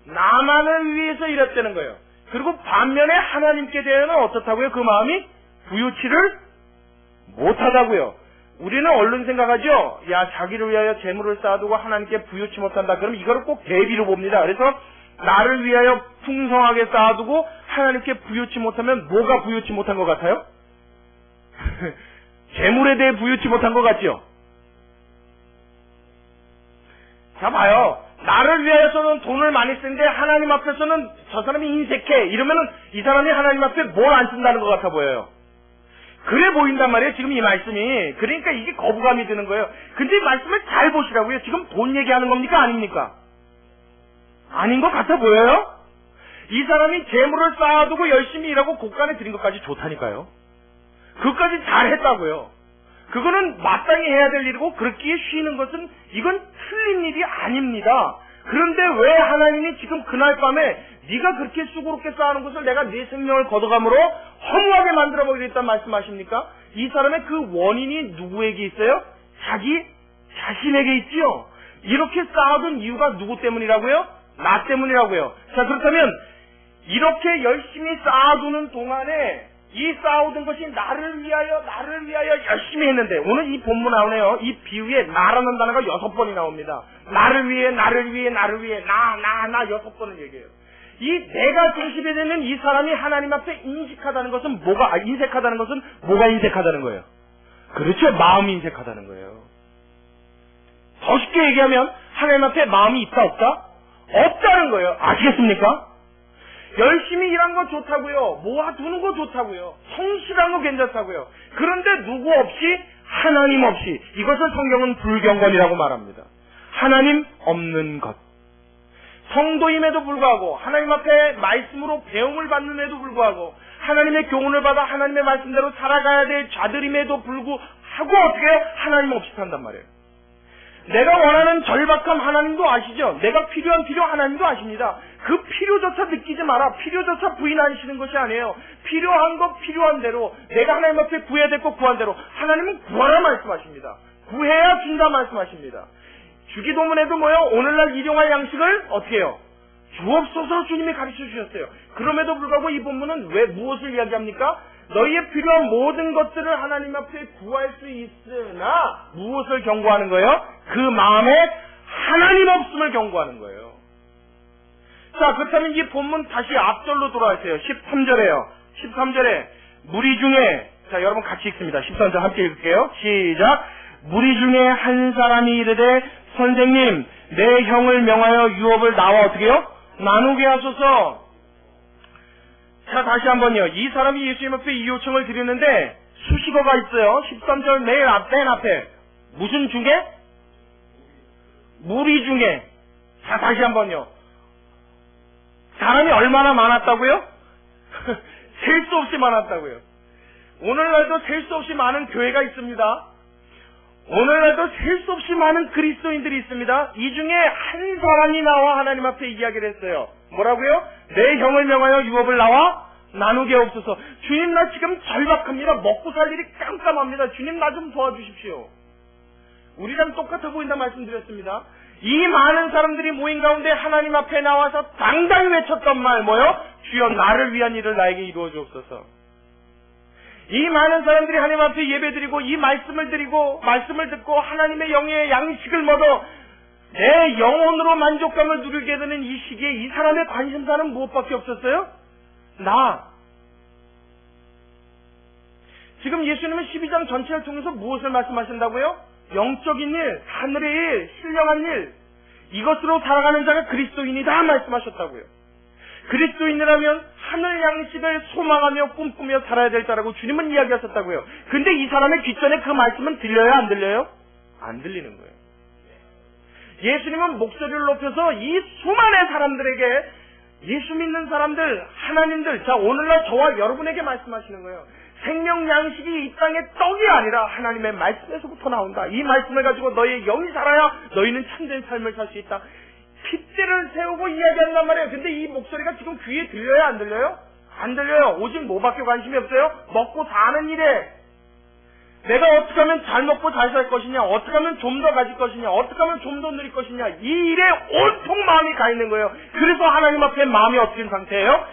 나만을 위해서 일했다는 거예요. 그리고 반면에 하나님께 대해서는 어떻다고요? 그 마음이 부유치를 못하다고요. 우리는 얼른 생각하죠. 야, 자기를 위하여 재물을 쌓아두고 하나님께 부유치 못한다. 그럼 이거를 꼭 대비로 봅니다. 그래서 나를 위하여 풍성하게 쌓아두고 하나님께 부유치 못하면 뭐가 부유치 못한 것 같아요? 재물에 대해 부유치 못한 것 같죠? 자, 봐요. 나를 위하여서는 돈을 많이 쓰는데 하나님 앞에서는 저 사람이 인색해. 이러면은 이 사람이 하나님 앞에 뭘 안 쓴다는 것 같아 보여요. 그래 보인단 말이에요. 지금 이 말씀이. 그러니까 이게 거부감이 드는 거예요. 근데 이 말씀을 잘 보시라고요. 지금 돈 얘기하는 겁니까? 아닙니까? 아닌 것 같아 보여요? 이 사람이 재물을 쌓아두고 열심히 일하고 곡간에 들인 것까지 좋다니까요. 그것까지 잘했다고요. 그거는 마땅히 해야 될 일이고 그렇기에 쉬는 것은 이건 틀린 일이 아닙니다. 그런데 왜 하나님이 지금 그날 밤에 네가 그렇게 수고롭게 쌓아놓은 것을 내가 네 생명을 걷어감으로 허무하게 만들어버리겠다는 말씀하십니까? 이 사람의 그 원인이 누구에게 있어요? 자기 자신에게 있지요. 이렇게 쌓아둔 이유가 누구 때문이라고요? 나 때문이라고요. 자, 그렇다면 이렇게 열심히 쌓아두는 동안에 이 쌓아오던 것이 나를 위하여 열심히 했는데, 오늘 이 본문 나오네요. 이 비유에 나라는 단어가 6번이 나옵니다. 나를 위해, 나 6번을 얘기해요. 이 내가 중심이 되는 이 사람이 하나님 앞에 인색하다는 것은 뭐가 인색하다는 거예요? 그렇죠. 마음이 인색하다는 거예요. 더 쉽게 얘기하면 하나님 앞에 마음이 있다 없다? 없다는 거예요. 아시겠습니까? 열심히 일한 거 좋다고요. 모아두는 거 좋다고요. 성실한 거 괜찮다고요. 그런데 누구 없이, 하나님 없이, 이것을 성경은 불경건이라고 말합니다. 하나님 없는 것. 성도임에도 불구하고, 하나님 앞에 말씀으로 배움을 받는에도 불구하고, 하나님의 교훈을 받아 하나님의 말씀대로 살아가야 될 자들임에도 불구하고 어떻게 해요? 하나님 없이 산단 말이에요. 내가 원하는 절박함 하나님도 아시죠? 내가 필요한 필요 하나님도 아십니다. 그 필요조차 느끼지 마라. 필요조차 부인하시는 것이 아니에요. 필요한 것 필요한 대로, 내가 하나님 앞에 구해야 될 것 구한 대로, 하나님은 구하라 말씀하십니다. 구해야 준다 말씀하십니다. 주기도문에도 오늘날 일용할 양식을 어떻게 해요? 주옵소서 주님이 가르쳐 주셨어요. 그럼에도 불구하고 이 본문은 왜 무엇을 이야기합니까? 너희의 필요한 모든 것들을 하나님 앞에 구할 수 있으나 무엇을 경고하는 거예요? 그 마음에 하나님 없음을 경고하는 거예요. 자, 그렇다면 이 본문 다시 앞절로 돌아가세요. 13절에요. 13절에 무리 중에, 자, 여러분 같이 읽습니다. 13절 함께 읽을게요. 시작. 무리 중에 한 사람이 이르되 선생님, 내 형을 명하여 유업을 나와 어떻게 해요? 나누게 하소서. 자, 다시 한번요. 이 사람이 예수님 앞에 이 요청을 드리는데 수식어가 있어요. 13절 맨 앞에. 무슨 중에? 무리 중에. 자, 다시 한번요. 사람이 얼마나 많았다고요? 셀 수 없이 많았다고요. 오늘날도 셀 수 없이 많은 교회가 있습니다. 오늘날도 셀 수 없이 많은 그리스도인들이 있습니다. 이 중에 한 사람이 나와 하나님 앞에 이야기를 했어요. 뭐라고요? 내 형을 명하여 유업을 나와 나누게 없어서. 주님, 나 지금 절박합니다. 먹고 살 일이 깜깜합니다. 주님, 나 좀 도와주십시오. 우리랑 똑같아 보인다 말씀드렸습니다. 이 많은 사람들이 모인 가운데 하나님 앞에 나와서 당당히 외쳤던 말 뭐요? 주여, 나를 위한 일을 나에게 이루어 주옵소서. 이 많은 사람들이 하나님 앞에 예배드리고 이 말씀을 드리고 말씀을 듣고 하나님의 영의 양식을 먹어 내 영혼으로 만족감을 누리게 되는 이 시기에 이 사람의 관심사는 무엇밖에 없었어요? 나. 지금 예수님은 12장 전체를 통해서 무엇을 말씀하신다고요? 영적인 일, 하늘의 일, 신령한 일, 이것으로 살아가는 자가 그리스도인이다 말씀하셨다고요. 그리스도인이라면 하늘 양식을 소망하며 꿈꾸며 살아야 될 자라고 주님은 이야기하셨다고요. 근데 이 사람의 귓전에 그 말씀은 들려요, 안 들려요? 안 들리는 거예요. 예수님은 목소리를 높여서 이 수많은 사람들에게, 예수 믿는 사람들, 하나님들, 자, 오늘날 저와 여러분에게 말씀하시는 거예요. 생명 양식이 이 땅의 떡이 아니라 하나님의 말씀에서부터 나온다. 이 말씀을 가지고 너희의 영이 살아야 너희는 참된 삶을 살 수 있다. 핏대를 세우고 이야기한단 말이에요. 근데 이 목소리가 지금 귀에 들려요, 안 들려요? 안 들려요. 오직 뭐밖에 관심이 없어요? 먹고 사는 일에. 내가 어떻게 하면 잘 먹고 잘 살 것이냐, 어떻게 하면 좀 더 가질 것이냐, 어떻게 하면 좀 더 누릴 것이냐, 이 일에 온통 마음이 가 있는 거예요. 그래서 하나님 앞에 마음이 어떻게 있는 상태예요?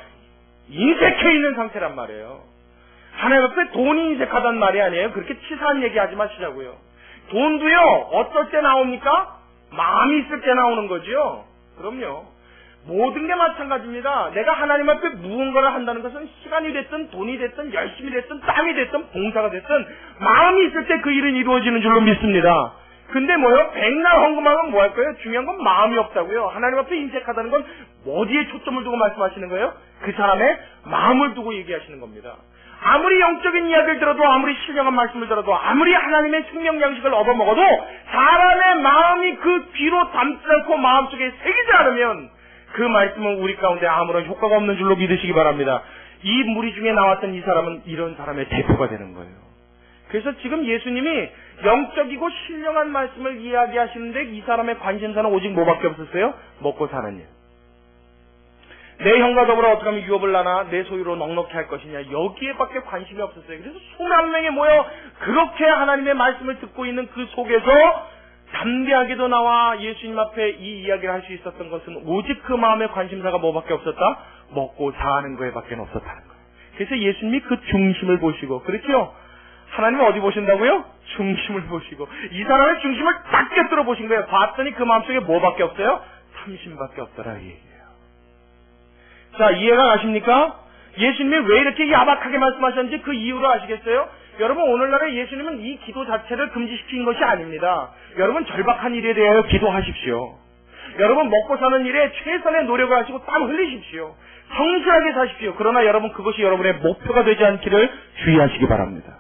인색해 있는 상태란 말이에요. 하나님 앞에 돈이 인색하단 말이 아니에요. 그렇게 치사한 얘기 하지 마시자고요. 돈도요, 어떨 때 나옵니까? 마음이 있을 때 나오는 거죠. 그럼요. 모든 게 마찬가지입니다. 내가 하나님 앞에 무언가를 한다는 것은 시간이 됐든 돈이 됐든 열심히 됐든 땀이 됐든 봉사가 됐든 마음이 있을 때 그 일은 이루어지는 줄로 믿습니다. 근데 뭐요? 백날 헌금하면 뭐 할 거예요? 중요한 건 마음이 없다고요. 하나님 앞에 인색하다는 건 어디에 초점을 두고 말씀하시는 거예요? 그 사람의 마음을 두고 얘기하시는 겁니다. 아무리 영적인 이야기를 들어도, 아무리 신령한 말씀을 들어도, 아무리 하나님의 생명 양식을 얻어먹어도 사람의 마음이 그 귀로 담지 않고 마음속에 새기지 않으면 그 말씀은 우리 가운데 아무런 효과가 없는 줄로 믿으시기 바랍니다. 이 무리 중에 나왔던 이 사람은 이런 사람의 대표가 되는 거예요. 그래서 지금 예수님이 영적이고 신령한 말씀을 이야기하시는데 이 사람의 관심사는 오직 뭐밖에 없었어요? 먹고 사는 일. 내 형과 더불어 어떻게 하면 유업을 나나 내 소유로 넉넉히 할 것이냐, 여기에밖에 관심이 없었어요. 그래서 수만 명이 모여 그렇게 하나님의 말씀을 듣고 있는 그 속에서 담대하게도 나와 예수님 앞에 이 이야기를 할 수 있었던 것은 오직 그 마음의 관심사가 뭐밖에 없었다? 먹고 사는 거에밖에 없었다는 거예요. 그래서 예수님이 그 중심을 보시고, 그렇죠? 하나님은 어디 보신다고요? 중심을 보시고, 이 사람의 중심을 딱 꿰뚫어 보신 거예요. 봤더니 그 마음속에 뭐밖에 없어요? 탐심밖에 없더라, 이 얘기예요. 자, 이해가 가십니까? 예수님이 왜 이렇게 야박하게 말씀하셨는지 그 이유를 아시겠어요? 여러분, 오늘날에 예수님은 이 기도 자체를 금지시킨 것이 아닙니다. 여러분, 절박한 일에 대하여 기도하십시오. 여러분, 먹고 사는 일에 최선의 노력을 하시고 땀 흘리십시오. 성실하게 사십시오. 그러나 여러분, 그것이 여러분의 목표가 되지 않기를 주의하시기 바랍니다.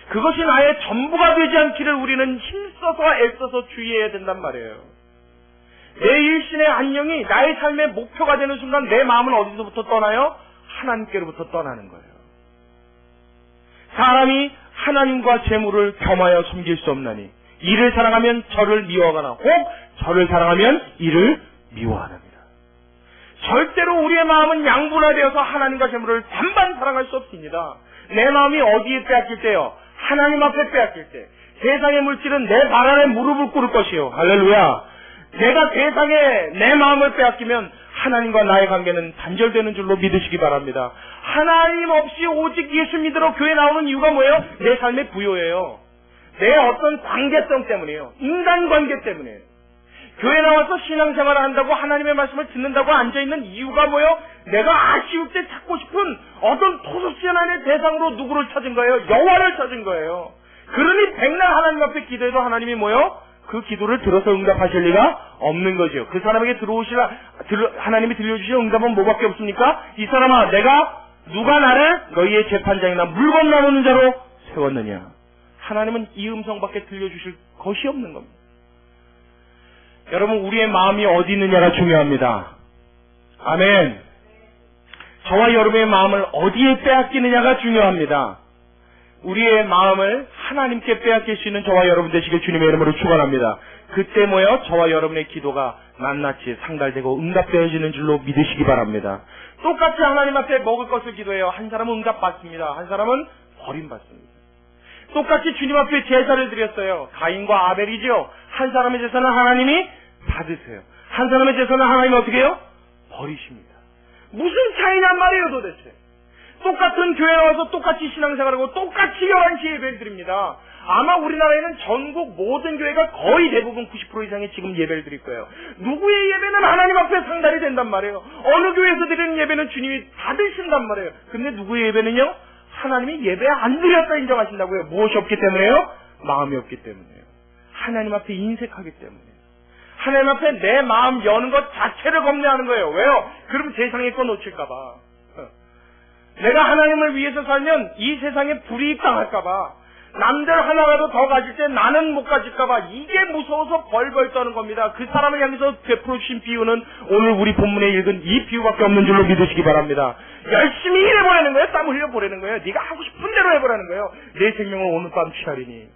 그것이 나의 전부가 되지 않기를 우리는 힘써서 애써서 주의해야 된단 말이에요. 내 일신의 안녕이 나의 삶의 목표가 되는 순간 내 마음은 어디서부터 떠나요? 하나님께로부터 떠나는 거예요. 사람이 하나님과 재물을 겸하여 섬길 수 없나니 이를 사랑하면 저를 미워하거나 혹 저를 사랑하면 이를 미워하느니라. 절대로 우리의 마음은 양분화되어서 하나님과 재물을 반반 사랑할 수 없습니다. 내 마음이 어디에 빼앗길 때요? 하나님 앞에 빼앗길 때. 세상의 물질은 내 발 아래 무릎을 꿇을 것이요. 할렐루야. 내가 세상에 내 마음을 빼앗기면 하나님과 나의 관계는 단절되는 줄로 믿으시기 바랍니다. 하나님 없이 오직 예수 믿으러 교회 나오는 이유가 뭐예요? 내 삶의 부요예요. 내 어떤 관계성 때문이에요. 인간관계 때문에. 교회 나와서 신앙생활을 한다고 하나님의 말씀을 듣는다고 앉아있는 이유가 뭐예요? 내가 아쉬울 때 찾고 싶은 어떤 토속지연한의 대상으로 누구를 찾은 거예요? 여호와를 찾은 거예요. 그러니 백날 하나님 앞에 기도해도 하나님이 뭐예요? 그 기도를 들어서 응답하실 리가 없는 거죠. 그 사람에게 하나님이 들려주실 응답은 뭐밖에 없습니까? 이 사람아, 누가 나를 너희의 재판장이나 물건 나누는 자로 세웠느냐? 하나님은 이 음성밖에 들려주실 것이 없는 겁니다. 여러분, 우리의 마음이 어디 있느냐가 중요합니다. 아멘. 저와 여러분의 마음을 어디에 빼앗기느냐가 중요합니다. 우리의 마음을 하나님께 빼앗길 수 있는 저와 여러분 되시길 주님의 이름으로 축원합니다. 그때 뭐예요? 저와 여러분의 기도가 낱낱이 상달되고 응답되어지는 줄로 믿으시기 바랍니다. 똑같이 하나님 앞에 먹을 것을 기도해요. 한 사람은 응답받습니다. 한 사람은 버림받습니다. 똑같이 주님 앞에 제사를 드렸어요. 가인과 아벨이죠. 한 사람의 제사는 하나님이 받으세요. 한 사람의 제사는 하나님이 어떻게 해요? 버리십니다. 무슨 차이냔 말이에요, 도대체. 똑같은 교회 나와서 똑같이 신앙생활하고 똑같이 11시 예배를 드립니다. 아마 우리나라에는 전국 모든 교회가 거의 대부분 90% 이상의 지금 예배를 드릴 거예요. 누구의 예배는 하나님 앞에 상달이 된단 말이에요. 어느 교회에서 드리는 예배는 주님이 받으신단 말이에요. 근데 누구의 예배는요? 하나님이 예배 안 드렸다 인정하신다고요. 무엇이 없기 때문에요? 마음이 없기 때문에요. 하나님 앞에 인색하기 때문에요. 하나님 앞에 내 마음 여는 것 자체를 겁내하는 거예요. 왜요? 그럼 세상의 거 놓칠까 봐. 내가 하나님을 위해서 살면 이 세상에 불이익 당할까 봐. 남들 하나라도 더 가질 때 나는 못 가질까 봐. 이게 무서워서 벌벌 떠는 겁니다. 그 사람을 향해서 베풀어 주신 비유는 오늘 우리 본문에 읽은 이 비유밖에 없는 줄로 믿으시기 바랍니다. 열심히 일해보라는 거예요. 땀 흘려보라는 거예요. 네가 하고 싶은 대로 해보라는 거예요. 내 생명을 오늘 밤 취하리니.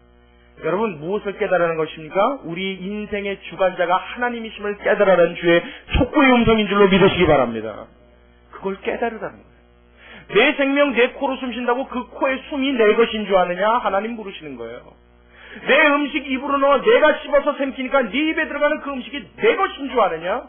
여러분, 무엇을 깨달으라는 것입니까? 우리 인생의 주관자가 하나님이심을 깨달으라는 주의 촉구의 음성인 줄로 믿으시기 바랍니다. 그걸 깨달으라는 거예요. 내 생명 내 코로 숨쉰다고 그 코에 숨이 내 것인 줄 아느냐? 하나님 물으시는 거예요. 내 음식 입으로 넣어 내가 씹어서 삼키니까 네 입에 들어가는 그 음식이 내 것인 줄 아느냐?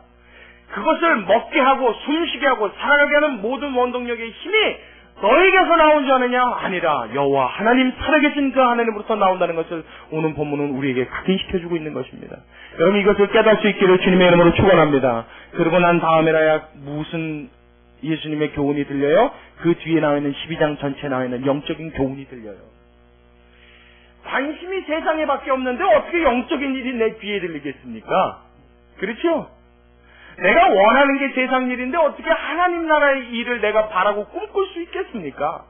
그것을 먹게 하고 숨쉬게 하고 살아가게 하는 모든 원동력의 힘이 너에게서 나온 줄 아느냐? 아니라 여호와 하나님 살아계신 그 하나님으로부터 나온다는 것을 오늘 본문은 우리에게 각인시켜주고 있는 것입니다. 여러분, 이것을 깨달을 수 있기를 주님의 이름으로 축원합니다. 그러고 난 다음에라야 무슨 예수님의 교훈이 들려요? 그 뒤에 나와 있는 12장 전체에 나와 있는 영적인 교훈이 들려요. 관심이 세상에 밖에 없는데 어떻게 영적인 일이 내 귀에 들리겠습니까? 그렇죠? 내가 원하는 게 세상 일인데 어떻게 하나님 나라의 일을 내가 바라고 꿈꿀 수 있겠습니까?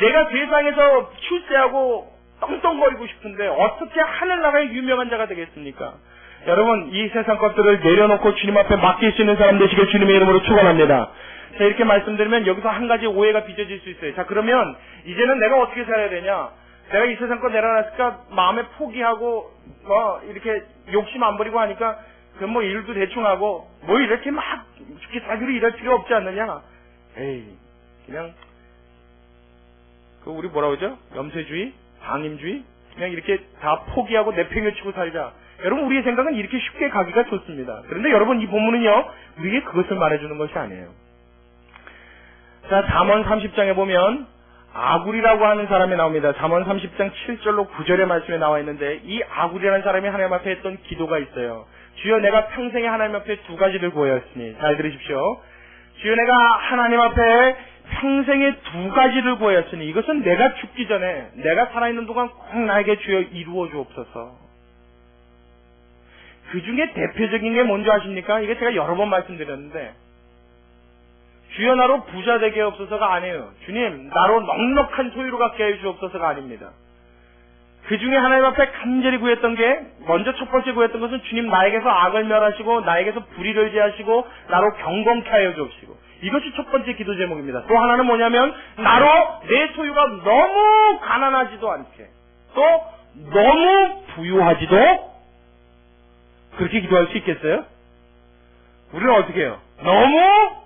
내가 세상에서 출세하고 떵떵거리고 싶은데 어떻게 하늘나라의 유명한 자가 되겠습니까? 여러분, 이 세상 것들을 내려놓고 주님 앞에 맡길 수 있는 사람 되시길 주님의 이름으로 축원합니다. 자, 이렇게 말씀드리면 여기서 한 가지 오해가 빚어질 수 있어요. 자, 그러면 이제는 내가 어떻게 살아야 되냐? 내가 이 세상 거 내려놨을까? 마음에 포기하고 이렇게 욕심 안 부리고 하니까 그럼 일도 대충 하고 이렇게 막 죽기 살기로 일할 필요 없지 않느냐? 에이, 그냥 우리 뭐라 그러죠? 염세주의, 방임주의, 그냥 이렇게 다 포기하고 내팽개치고 살자. 여러분, 우리의 생각은 이렇게 쉽게 가기가 좋습니다. 그런데 여러분, 이 본문은요, 우리에게 그것을 말해주는 것이 아니에요. 자, 잠언 30장에 보면 아굴이라고 하는 사람이 나옵니다. 잠언 30장 7절로 9절의 말씀에 나와 있는데 이 아굴이라는 사람이 하나님 앞에 했던 기도가 있어요. 주여 내가 평생에 하나님 앞에 두 가지를 구하였으니 잘 들으십시오. 주여 내가 하나님 앞에 평생에 두 가지를 구하였으니 이것은 내가 죽기 전에 내가 살아있는 동안 꼭 나에게 주여 이루어 주옵소서. 그 중에 대표적인 게 뭔지 아십니까? 이게 제가 여러 번 말씀드렸는데 주여 나로 부자 되게 없어서가 아니에요. 주님 나로 넉넉한 소유로 갖게 해 주옵소서가 아닙니다. 그 중에 하나님 앞에 간절히 구했던 게 먼저 첫 번째 구했던 것은 주님 나에게서 악을 멸하시고 나에게서 불의를 제하시고 나로 경건케 하여 주옵시고 이것이 첫 번째 기도 제목입니다. 또 하나는 뭐냐면 나로 내 소유가 너무 가난하지도 않게 또 너무 부유하지도 그렇게 기도할 수 있겠어요? 우리는 어떻게 해요? 너무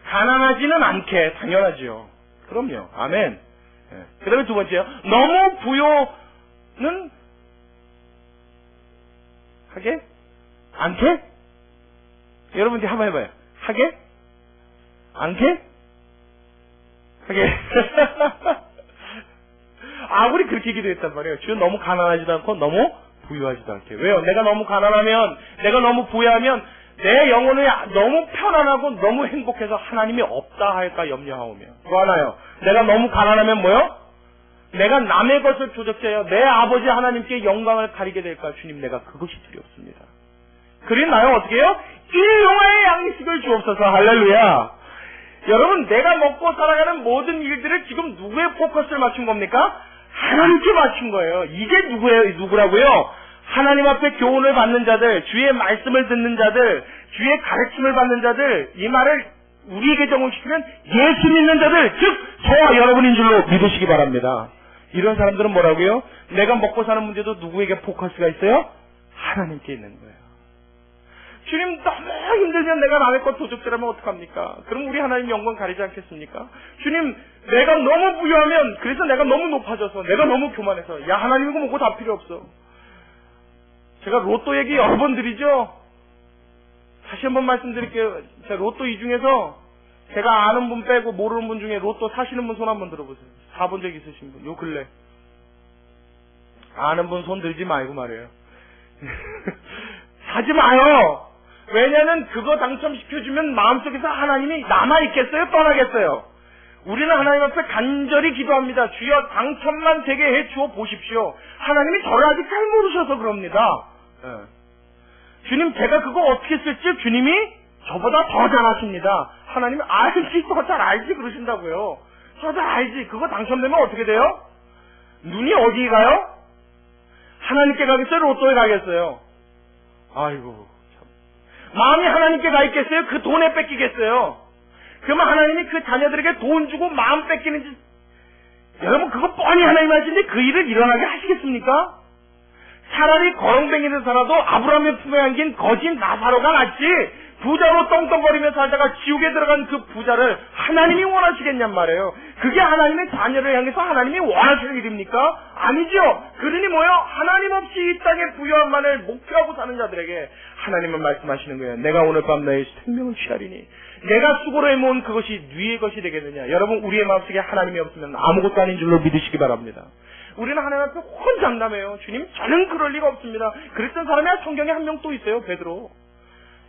가난하지는 않게 당연하지요. 그럼요. 아멘. 그 다음에 두 번째요. 너무 부유는 하게? 않게? 여러분들 한번 해봐요. 하게? 않게? 하게? 아굴이 그렇게 기도했단 말이에요. 주여 너무 가난하지도 않고 너무 부유하지도 않게. 왜요? 내가 너무 가난하면, 내가 너무 부유하면 내 영혼이 너무 편안하고 너무 행복해서 하나님이 없다 할까 염려하오며. 또 하나요. 내가 너무 가난하면 뭐요? 내가 남의 것을 조적제하여 내 아버지 하나님께 영광을 가리게 될까? 주님 내가 그것이 두렵습니다. 그랬나요? 어떻게 해요? 일용할 양식을 주옵소서. 할렐루야. 여러분 내가 먹고 살아가는 모든 일들을 지금 누구의 포커스를 맞춘 겁니까? 하나님께 맞춘 거예요. 이게 누구라고요? 하나님 앞에 교훈을 받는 자들, 주의 말씀을 듣는 자들, 주의 가르침을 받는 자들, 이 말을 우리에게 적용시키면 예수 믿는 자들, 즉 저와 여러분인 줄로 믿으시기 바랍니다. 이런 사람들은 뭐라고요? 내가 먹고 사는 문제도 누구에게 포커스가 있어요? 하나님께 있는 거예요. 주님 너무 힘들면 내가 남의 것 도적질하면 어떡합니까? 그럼 우리 하나님 영광 가리지 않겠습니까? 주님 내가 너무 부유하면 그래서 내가 너무 높아져서 내가 너무 교만해서 야 하나님이고 뭐고 다 필요 없어. 제가 로또 얘기 여러 번 드리죠. 다시 한번 말씀드릴게요. 제가 로또 이 중에서 제가 아는 분 빼고 모르는 분 중에 로또 사시는 분 손 한번 들어보세요. 사본 적 있으신 분. 요 근래. 아는 분 손 들지 말고 말이에요. 사지 마요. 왜냐면 그거 당첨시켜주면 마음속에서 하나님이 남아있겠어요? 떠나겠어요? 우리는 하나님 앞에 간절히 기도합니다. 주여 당첨만 되게 해주어 보십시오. 하나님이 저를 아직 잘 모르셔서 그럽니다. 주님 제가 그거 어떻게 쓸지 주님이 저보다 더 잘 아십니다. 하나님이 알지 더 잘 알지 그러신다고요. 저 잘 알지. 그거 당첨되면 어떻게 돼요? 눈이 어디 가요? 하나님께 가겠어요? 로또에 가겠어요? 아이고 참. 마음이 하나님께 가 있겠어요? 그 돈에 뺏기겠어요? 그러면 하나님이 그 자녀들에게 돈 주고 마음 뺏기는지 여러분 그거 뻔히 하나님 하시는데 그 일을 일어나게 하시겠습니까? 차라리 거렁뱅이를 살아도 아브라함의 품에 안긴 거진 나사로가 낫지 부자로 떵떵거리며 살다가 지옥에 들어간 그 부자를 하나님이 원하시겠냔 말이에요. 그게 하나님의 자녀를 향해서 하나님이 원하시는 일입니까? 아니죠. 그러니 뭐요? 하나님 없이 이 땅의 부유함만을 목표하고 사는 자들에게 하나님은 말씀하시는 거예요. 내가 오늘 밤 너의 생명을 취하리니 내가 수고로 해모은 그것이 네의 것이 되겠느냐. 여러분 우리의 마음속에 하나님이 없으면 아무것도 아닌 줄로 믿으시기 바랍니다. 우리는 하나님 앞에 혼장담해요. 주님 저는 그럴 리가 없습니다. 그랬던 사람이 성경에 한 명 또 있어요. 베드로.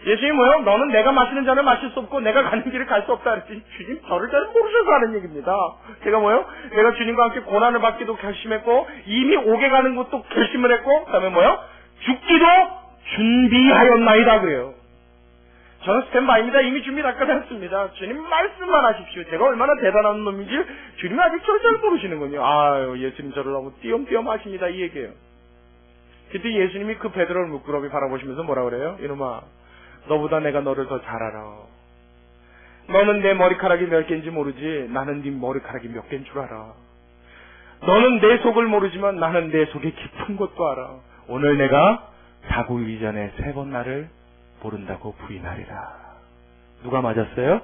예수님이 뭐요? 너는 내가 마시는 잔을 마실 수 없고 내가 가는 길을 갈 수 없다 그랬더니 주님 저를 잘 모르셔서 하는 얘기입니다. 제가 뭐요? 내가 주님과 함께 고난을 받기도 결심했고 이미 옥에 가는 것도 결심을 했고 그 다음에 뭐요? 죽기도 준비하였나이다 그래요. 저는 스탠바입니다. 이미 준비 다 끝났습니다. 주님 말씀만 하십시오. 제가 얼마나 대단한 놈인지 주님이 아직 저를 잘 모르시는군요. 아유 예수님 저를 너무 띄엄띄엄 하십니다. 이 얘기예요. 그때 예수님이 그 베드로를 물끄러미 바라보시면서 뭐라 그래요? 이놈아 너보다 내가 너를 더 잘 알아. 너는 내 머리카락이 몇 개인지 모르지 나는 네 머리카락이 몇 개인 줄 알아. 너는 내 속을 모르지만 나는 내 속의 깊은 것도 알아. 오늘 내가 자고 이전에 3번 나를 모른다고 부인하리라. 누가 맞았어요?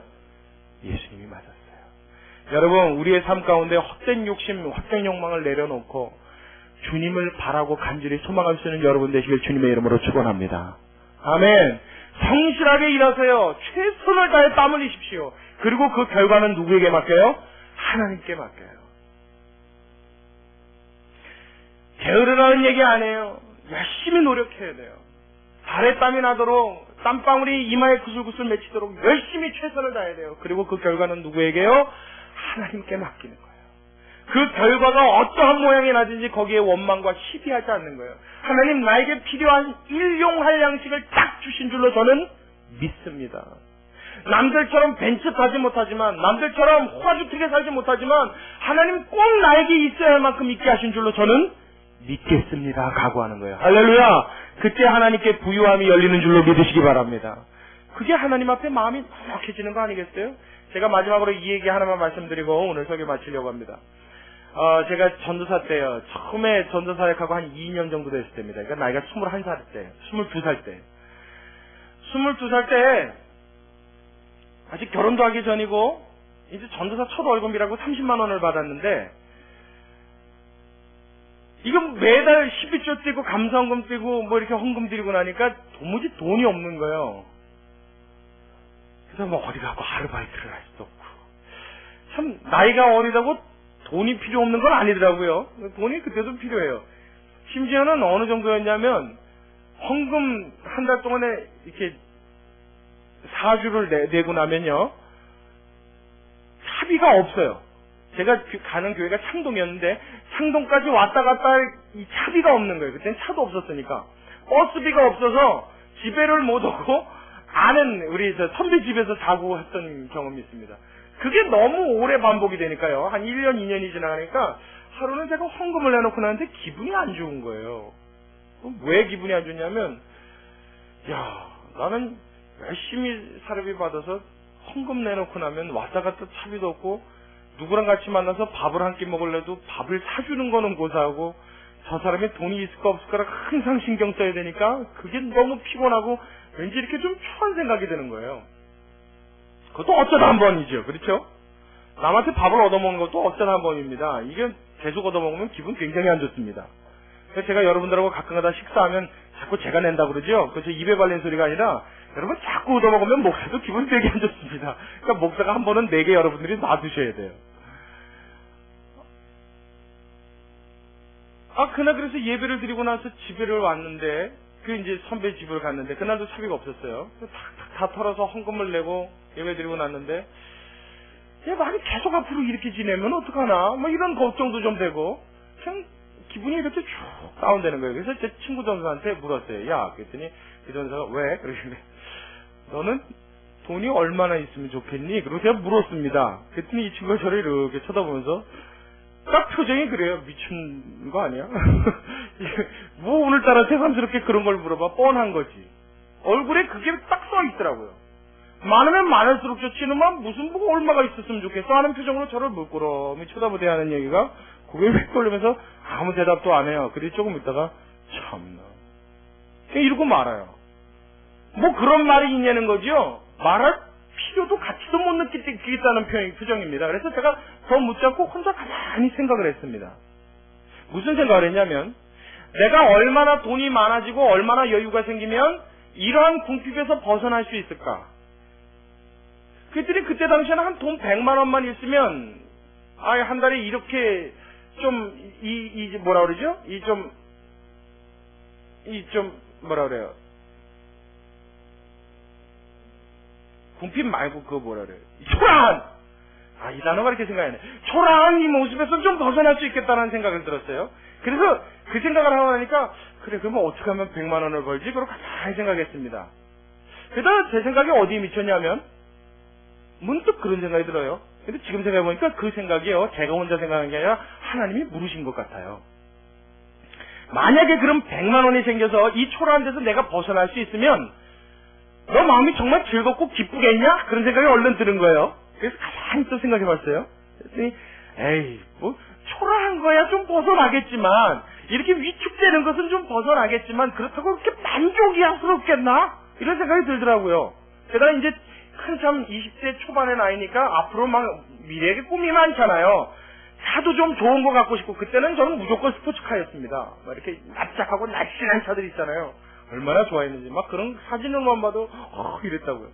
예수님이 맞았어요. 여러분 우리의 삶 가운데 헛된 욕심, 헛된 욕망을 내려놓고 주님을 바라고 간절히 소망할 수 있는 여러분 되시길 주님의 이름으로 축원합니다. 아멘. 성실하게 일하세요. 최선을 다해 땀 흘리십시오. 그리고 그 결과는 누구에게 맡겨요? 하나님께 맡겨요. 게으르라는 얘기 안 해요. 열심히 노력해야 돼요. 발에 땀이 나도록 땀방울이 이마에 구슬구슬 맺히도록 열심히 최선을 다해야 돼요. 그리고 그 결과는 누구에게요? 하나님께 맡기는 거예요. 그 결과가 어떠한 모양이 나든지 거기에 원망과 시비하지 않는 거예요. 하나님 나에게 필요한 일용할 양식을 딱 주신 줄로 저는 믿습니다. 남들처럼 벤츠 타지 못하지만, 남들처럼 호화주택에 살지 못하지만 하나님 꼭 나에게 있어야 할 만큼 있게 하신 줄로 저는 믿겠습니다. 각오하는 거예요. 할렐루야. 그때 하나님께 부유함이 열리는 줄로 믿으시기 바랍니다. 그게 하나님 앞에 마음이 넉넉해지는 거 아니겠어요? 제가 마지막으로 이 얘기 하나만 말씀드리고 오늘 설교 마치려고 합니다. 제가 전도사 때요. 처음에 전도 사역하고 한 2년 정도 됐을 때입니다. 그러니까 나이가 21살 때, 22살 때. 22살 때 아직 결혼도 하기 전이고 이제 전도사 첫 월급이라고 30만 원을 받았는데 이거 매달 12조 떼고 감사원금 떼고 뭐 이렇게 헌금 드리고 나니까 도무지 돈이 없는 거예요. 그래서 뭐 어디 가고 아르바이트를 할 수도 없고 참 나이가 어리다고 돈이 필요 없는 건 아니더라고요. 돈이 그때도 필요해요. 심지어는 어느 정도였냐면 헌금 한 달 동안에 이렇게 4주를 내고 나면요 차비가 없어요. 제가 가는 교회가 창동이었는데 창동까지 왔다 갔다 할 이 차비가 없는 거예요. 그때는 차도 없었으니까 버스비가 없어서 집에를 못 오고 아는 우리 선배 집에서 자고 했던 경험이 있습니다. 그게 너무 오래 반복이 되니까요. 한 1년, 2년이 지나가니까 하루는 제가 헌금을 내놓고 나는데 기분이 안 좋은 거예요. 왜 기분이 안 좋냐면 야 나는 열심히 사료비 받아서 헌금 내놓고 나면 왔다 갔다 차비도 없고 누구랑 같이 만나서 밥을 한 끼 먹으려도 밥을 사주는 거는 고사하고 저 사람이 돈이 있을까 없을까를 항상 신경 써야 되니까 그게 너무 피곤하고 왠지 이렇게 좀 추한 생각이 드는 거예요. 그것도 어쩌다 한 번이죠. 그렇죠? 남한테 밥을 얻어먹는 것도 어쩌다 한 번입니다. 이게 계속 얻어먹으면 기분 굉장히 안 좋습니다. 그래서 제가 여러분들하고 가끔가다 식사하면 자꾸 제가 낸다 그러죠? 그래서 입에 발린 소리가 아니라 여러분 자꾸 얻어먹으면 목사도 기분 되게 안 좋습니다. 그러니까 목사가 한 번은 내게 여러분들이 놔두셔야 돼요. 그날 그래서 예배를 드리고 나서 집에를 왔는데, 이제 선배 집을 갔는데, 그날도 차비가 없었어요. 다 털어서 헌금을 내고 예배 드리고 났는데, 말이 계속 앞으로 이렇게 지내면 어떡하나, 뭐 이런 걱정도 좀 되고, 그냥 기분이 이렇게 쭉 다운되는 거예요. 그래서 제 친구 전사한테 물었어요. 야, 그랬더니 그 전사가 왜? 그러길래, 너는 돈이 얼마나 있으면 좋겠니? 그리고 제가 물었습니다. 그랬더니 이 친구가 저를 이렇게 쳐다보면서, 딱 표정이 그래요. 미친 거 아니야? 뭐 오늘따라 새삼스럽게 그런 걸 물어봐. 뻔한 거지. 얼굴에 그게 딱 써 있더라고요. 많으면 많을수록 좋지는 무슨 뭐 얼마가 있었으면 좋겠어 하는 표정으로 저를 물끄러미 쳐다보대야 하는 얘기가 고개를 휙 돌리면서 아무 대답도 안 해요. 그리고 조금 있다가 참나 그냥 이러고 말아요. 뭐 그런 말이 있냐는 거죠. 말할 필요도 가치도 못 느끼겠다는 표정입니다. 그래서 제가 더 묻지 않고 혼자 가만히 생각을 했습니다. 무슨 생각을 했냐면 내가 얼마나 돈이 많아지고 얼마나 여유가 생기면 이러한 궁핍에서 벗어날 수 있을까? 그랬더니 그때 당시에는 한 돈 100만 원만 있으면 한 달에 이렇게 좀 뭐라 그러죠? 뭐라 그래요? 궁핍 말고 그거 뭐라 그래요? 초라한! 이 단어가 이렇게 생각이 나네. 초라한 이 모습에서 좀 벗어날 수 있겠다는 생각을 들었어요. 그래서 그 생각을 하고 나니까 그래 그러면 어떻게 하면 100만 원을 벌지? 그러고 가만히 생각했습니다. 그러다가 제 생각이 어디에 미쳤냐면 문득 그런 생각이 들어요. 근데 지금 생각해보니까 그 생각이요. 제가 혼자 생각한 게 아니라 하나님이 물으신 것 같아요. 만약에 그럼 100만 원이 생겨서 이 초라한 데서 내가 벗어날 수 있으면 너 마음이 정말 즐겁고 기쁘겠냐? 그런 생각이 얼른 드는 거예요. 그래서 가만히 또 생각해봤어요. 그랬더니 에이 뭐 초라한 거야 좀 벗어나겠지만 이렇게 위축되는 것은 좀 벗어나겠지만 그렇다고 그렇게 만족이야스럽겠나? 이런 생각이 들더라고요. 게다가 이제 한참 20대 초반의 나이니까 앞으로 막 미래에 꿈이 많잖아요. 차도 좀 좋은 거 갖고 싶고 그때는 저는 무조건 스포츠카였습니다. 막 이렇게 납작하고 날씬한 차들 있잖아요. 얼마나 좋아했는지 막 그런 사진을만 봐도 이랬다고요.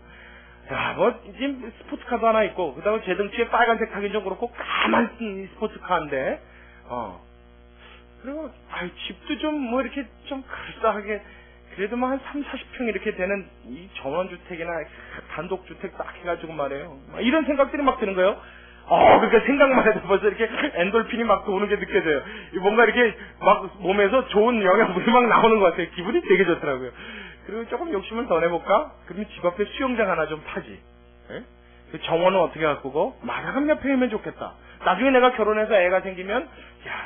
야, 뭐 지금 스포츠카도 하나 있고 그다음에 제 등치에 빨간색 타긴 좀 그렇고 까만 스포츠카인데 그리고 집도 좀 뭐 이렇게 좀 그럴싸하게 그래도 뭐 한 30-40평 이렇게 되는 이 전원주택이나 단독주택 딱 해가지고 말이에요. 이런 생각들이 막 드는 거예요. 그러니까 생각만 해도 벌써 이렇게 엔돌핀이 막 도는 게 느껴져요. 뭔가 이렇게 막 몸에서 좋은 영양분이 막 나오는 것 같아요. 기분이 되게 좋더라고요. 그리고 조금 욕심을 더 내볼까? 그러면 집 앞에 수영장 하나 좀 파지. 예? 그 정원은 어떻게 가꾸고? 마당은 옆에 하면 좋겠다. 나중에 내가 결혼해서 애가 생기면,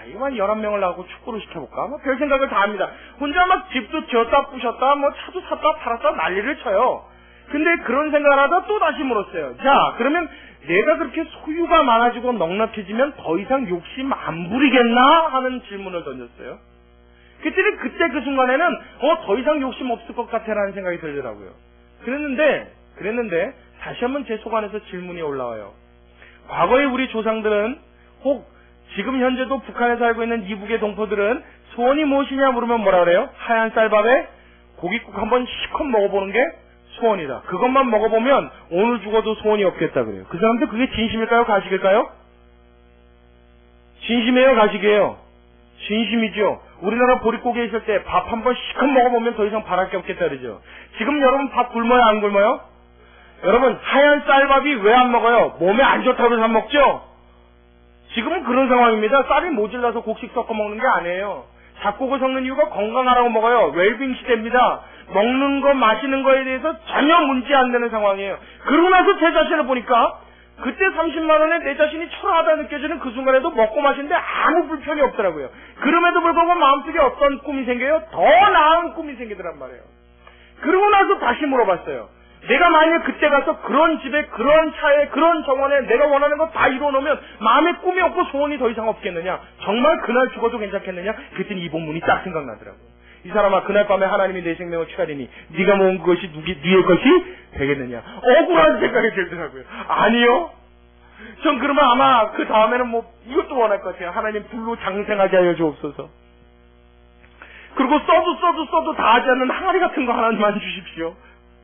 이거 한 11명을 낳고 축구를 시켜볼까? 뭐 별 생각을 다 합니다. 혼자 막 집도 지었다 부셨다, 뭐 차도 샀다 팔았다 난리를 쳐요. 근데 그런 생각을 하다 또 다시 물었어요. 자, 그러면 내가 그렇게 소유가 많아지고 넉넉해지면 더 이상 욕심 안 부리겠나? 하는 질문을 던졌어요. 그때 그 순간에는, 더 이상 욕심 없을 것 같아라는 생각이 들더라고요. 그랬는데, 다시 한번 제 속 안에서 질문이 올라와요. 과거에 우리 조상들은, 혹 지금 현재도 북한에 살고 있는 이북의 동포들은 소원이 무엇이냐 물으면 뭐라 그래요? 하얀 쌀밥에 고깃국 한번 실컷 먹어보는 게 소원이다. 그것만 먹어보면 오늘 죽어도 소원이 없겠다 그래요. 그 사람들 그게 진심일까요? 가식일까요? 진심이에요? 가식이에요? 진심이죠. 우리나라 보릿고기에 있을 때 밥 한번 실컷 먹어보면 더 이상 바랄 게 없겠다 그러죠. 지금 여러분 밥 굶어요? 안 굶어요? 여러분 하얀 쌀밥이 왜 안 먹어요? 몸에 안 좋다고 해서 안 먹죠? 지금은 그런 상황입니다. 쌀이 모질라서 곡식 섞어 먹는 게 아니에요. 잡곡을 섞는 이유가 건강하라고 먹어요. 웰빙 시대입니다. 먹는 거 마시는 거에 대해서 전혀 문제 안 되는 상황이에요. 그러고 나서 제 자신을 보니까 그때 30만 원에 내 자신이 초라하다 느껴지는 그 순간에도 먹고 마시는데 아무 불편이 없더라고요. 그럼에도 불구하고 마음속에 어떤 꿈이 생겨요? 더 나은 꿈이 생기더란 말이에요. 그러고 나서 다시 물어봤어요. 내가 만약 그때 가서 그런 집에, 그런 차에, 그런 정원에 내가 원하는 거 다 이루어놓으면 마음에 꿈이 없고 소원이 더 이상 없겠느냐? 정말 그날 죽어도 괜찮겠느냐? 그랬더니 이 본문이 딱 생각나더라고요. 이 사람아, 그날 밤에 하나님이 내 생명을 취하리니 네가 모은 그것이 네의 것이 되겠느냐? 억울한 생각이 들더라고요. 아니요. 전 그러면 아마 그 다음에는 뭐 이것도 원할 것 같아요. 하나님 불로 장생하게 하여 주옵소서. 그리고 써도 다 하지 않는 항아리 같은 거 하나님만 주십시오.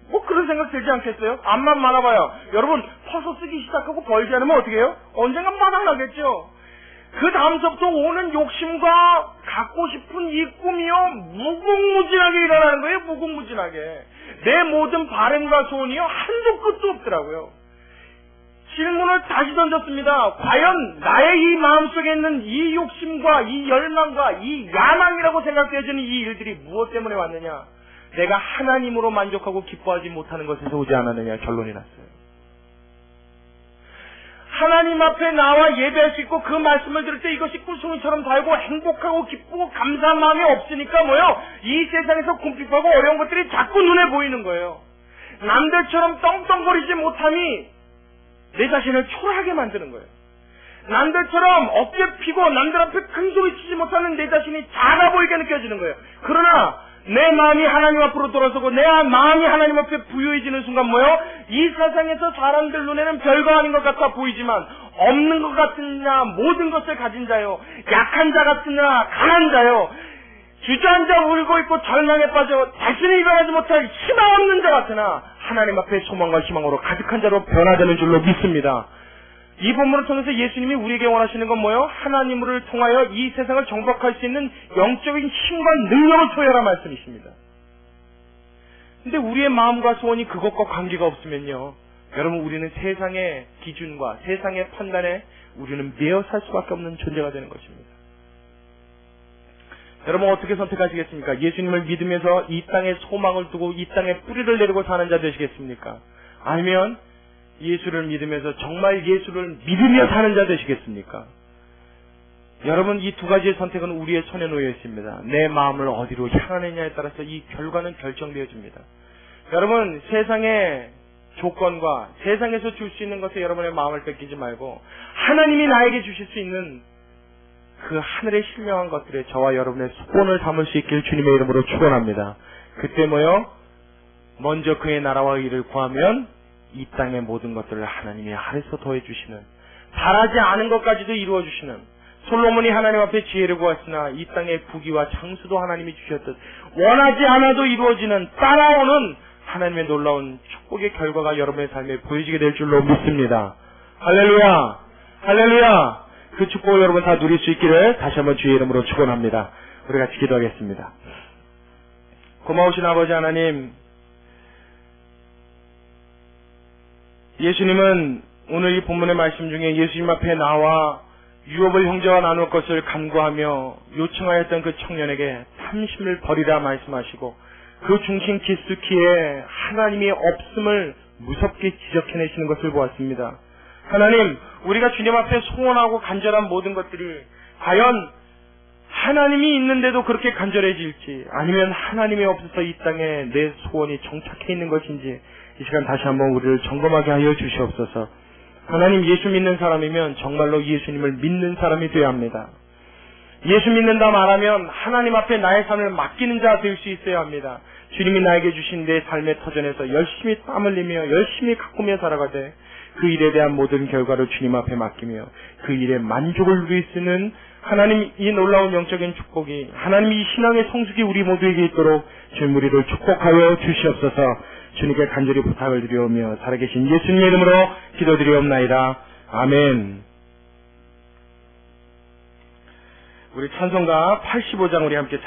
뭐 그런 생각 들지 않겠어요? 앞만 많아봐요. 여러분 퍼서 쓰기 시작하고 벌지 않으면 어떻게 해요? 언젠간 바닥나겠죠. 그 다음서부터 오는 욕심과 갖고 싶은 이 꿈이요 무궁무진하게 일어나는 거예요. 무궁무진하게. 내 모든 바램과 소원이요 한도 끝도 없더라고요. 질문을 다시 던졌습니다. 과연 나의 이 마음속에 있는 이 욕심과 이 열망과 이 야망이라고 생각되어지는 이 일들이 무엇 때문에 왔느냐? 내가 하나님으로 만족하고 기뻐하지 못하는 것에서 오지 않았느냐 결론이 났어요. 하나님 앞에 나와 예배할 수 있고 그 말씀을 들을 때 이것이 꿀송이처럼 달고 행복하고 기쁘고 감사한 마음이 없으니까 뭐요? 이 세상에서 궁핍하고 어려운 것들이 자꾸 눈에 보이는 거예요. 남들처럼 떵떵거리지 못함이 내 자신을 초라하게 만드는 거예요. 남들처럼 어깨 피고 남들 앞에 큰 소리 치지 못하는 내 자신이 작아 보이게 느껴지는 거예요. 그러나 내 마음이 하나님 앞으로 돌아서고 내 마음이 하나님 앞에 부유해지는 순간 뭐요? 이 세상에서 사람들 눈에는 별거 아닌 것 같아 보이지만 없는 것 같으냐 모든 것을 가진 자요 약한 자 같으냐 강한 자요 주저앉아 울고 있고 절망에 빠져 다시는 일어나지 못할 희망 없는 자 같으나 하나님 앞에 소망과 희망으로 가득한 자로 변화되는 줄로 믿습니다. 이 본문을 통해서 예수님이 우리에게 원하시는 건 뭐예요? 하나님을 통하여 이 세상을 정복할 수 있는 영적인 힘과 능력을 소유하라 말씀이십니다. 근데 우리의 마음과 소원이 그것과 관계가 없으면요, 여러분 우리는 세상의 기준과 세상의 판단에 우리는 매여 살 수밖에 없는 존재가 되는 것입니다. 여러분 어떻게 선택하시겠습니까? 예수님을 믿으면서 이 땅에 소망을 두고 이 땅에 뿌리를 내리고 사는 자 되시겠습니까? 아니면 예수를 믿으면서 정말 예수를 믿으며 사는 자 되시겠습니까? 여러분 이 두 가지의 선택은 우리의 손에 놓여 있습니다. 내 마음을 어디로 향하느냐에 따라서 이 결과는 결정되어집니다. 여러분 세상의 조건과 세상에서 줄 수 있는 것에 여러분의 마음을 뺏기지 말고 하나님이 나에게 주실 수 있는 그 하늘의 신령한 것들에 저와 여러분의 소원을 담을 수 있길 주님의 이름으로 축원합니다. 그때 뭐요? 먼저 그의 나라와 의를 구하면 이 땅의 모든 것들을 하나님이 아래서 더해주시는, 바라지 않은 것까지도 이루어주시는, 솔로몬이 하나님 앞에 지혜를 구했으나 이 땅의 부귀와 장수도 하나님이 주셨듯 원하지 않아도 이루어지는 따라오는 하나님의 놀라운 축복의 결과가 여러분의 삶에 보여지게 될 줄로 믿습니다. 할렐루야! 할렐루야! 그 축복을 여러분 다 누릴 수 있기를 다시 한번 주의 이름으로 축원합니다. 우리 같이 기도하겠습니다. 고마우신 아버지 하나님, 예수님은 오늘 이 본문의 말씀 중에 예수님 앞에 나와 유업을 형제와 나눌 것을 간구하며 요청하였던 그 청년에게 탐심을 버리라 말씀하시고 그 중심 깊숙이에 하나님이 없음을 무섭게 지적해내시는 것을 보았습니다. 하나님, 우리가 주님 앞에 소원하고 간절한 모든 것들이 과연 하나님이 있는데도 그렇게 간절해질지 아니면 하나님이 없어서 이 땅에 내 소원이 정착해 있는 것인지 이 시간 다시 한번 우리를 점검하게 하여 주시옵소서. 하나님, 예수 믿는 사람이면 정말로 예수님을 믿는 사람이 되어야 합니다. 예수 믿는다 말하면 하나님 앞에 나의 삶을 맡기는 자 될 수 있어야 합니다. 주님이 나에게 주신 내 삶의 터전에서 열심히 땀 흘리며 열심히 가꾸며 살아가되 그 일에 대한 모든 결과를 주님 앞에 맡기며 그 일에 만족을 누릴 수 있는 하나님 이 놀라운 영적인 축복이 하나님 이 신앙의 성숙이 우리 모두에게 있도록 주님 우리를 축복하여 주시옵소서. 주님께 간절히 부탁을 드리오며 살아계신 예수님의 이름으로 기도드리옵나이다. 아멘. 우리 찬송가 85장 우리 함께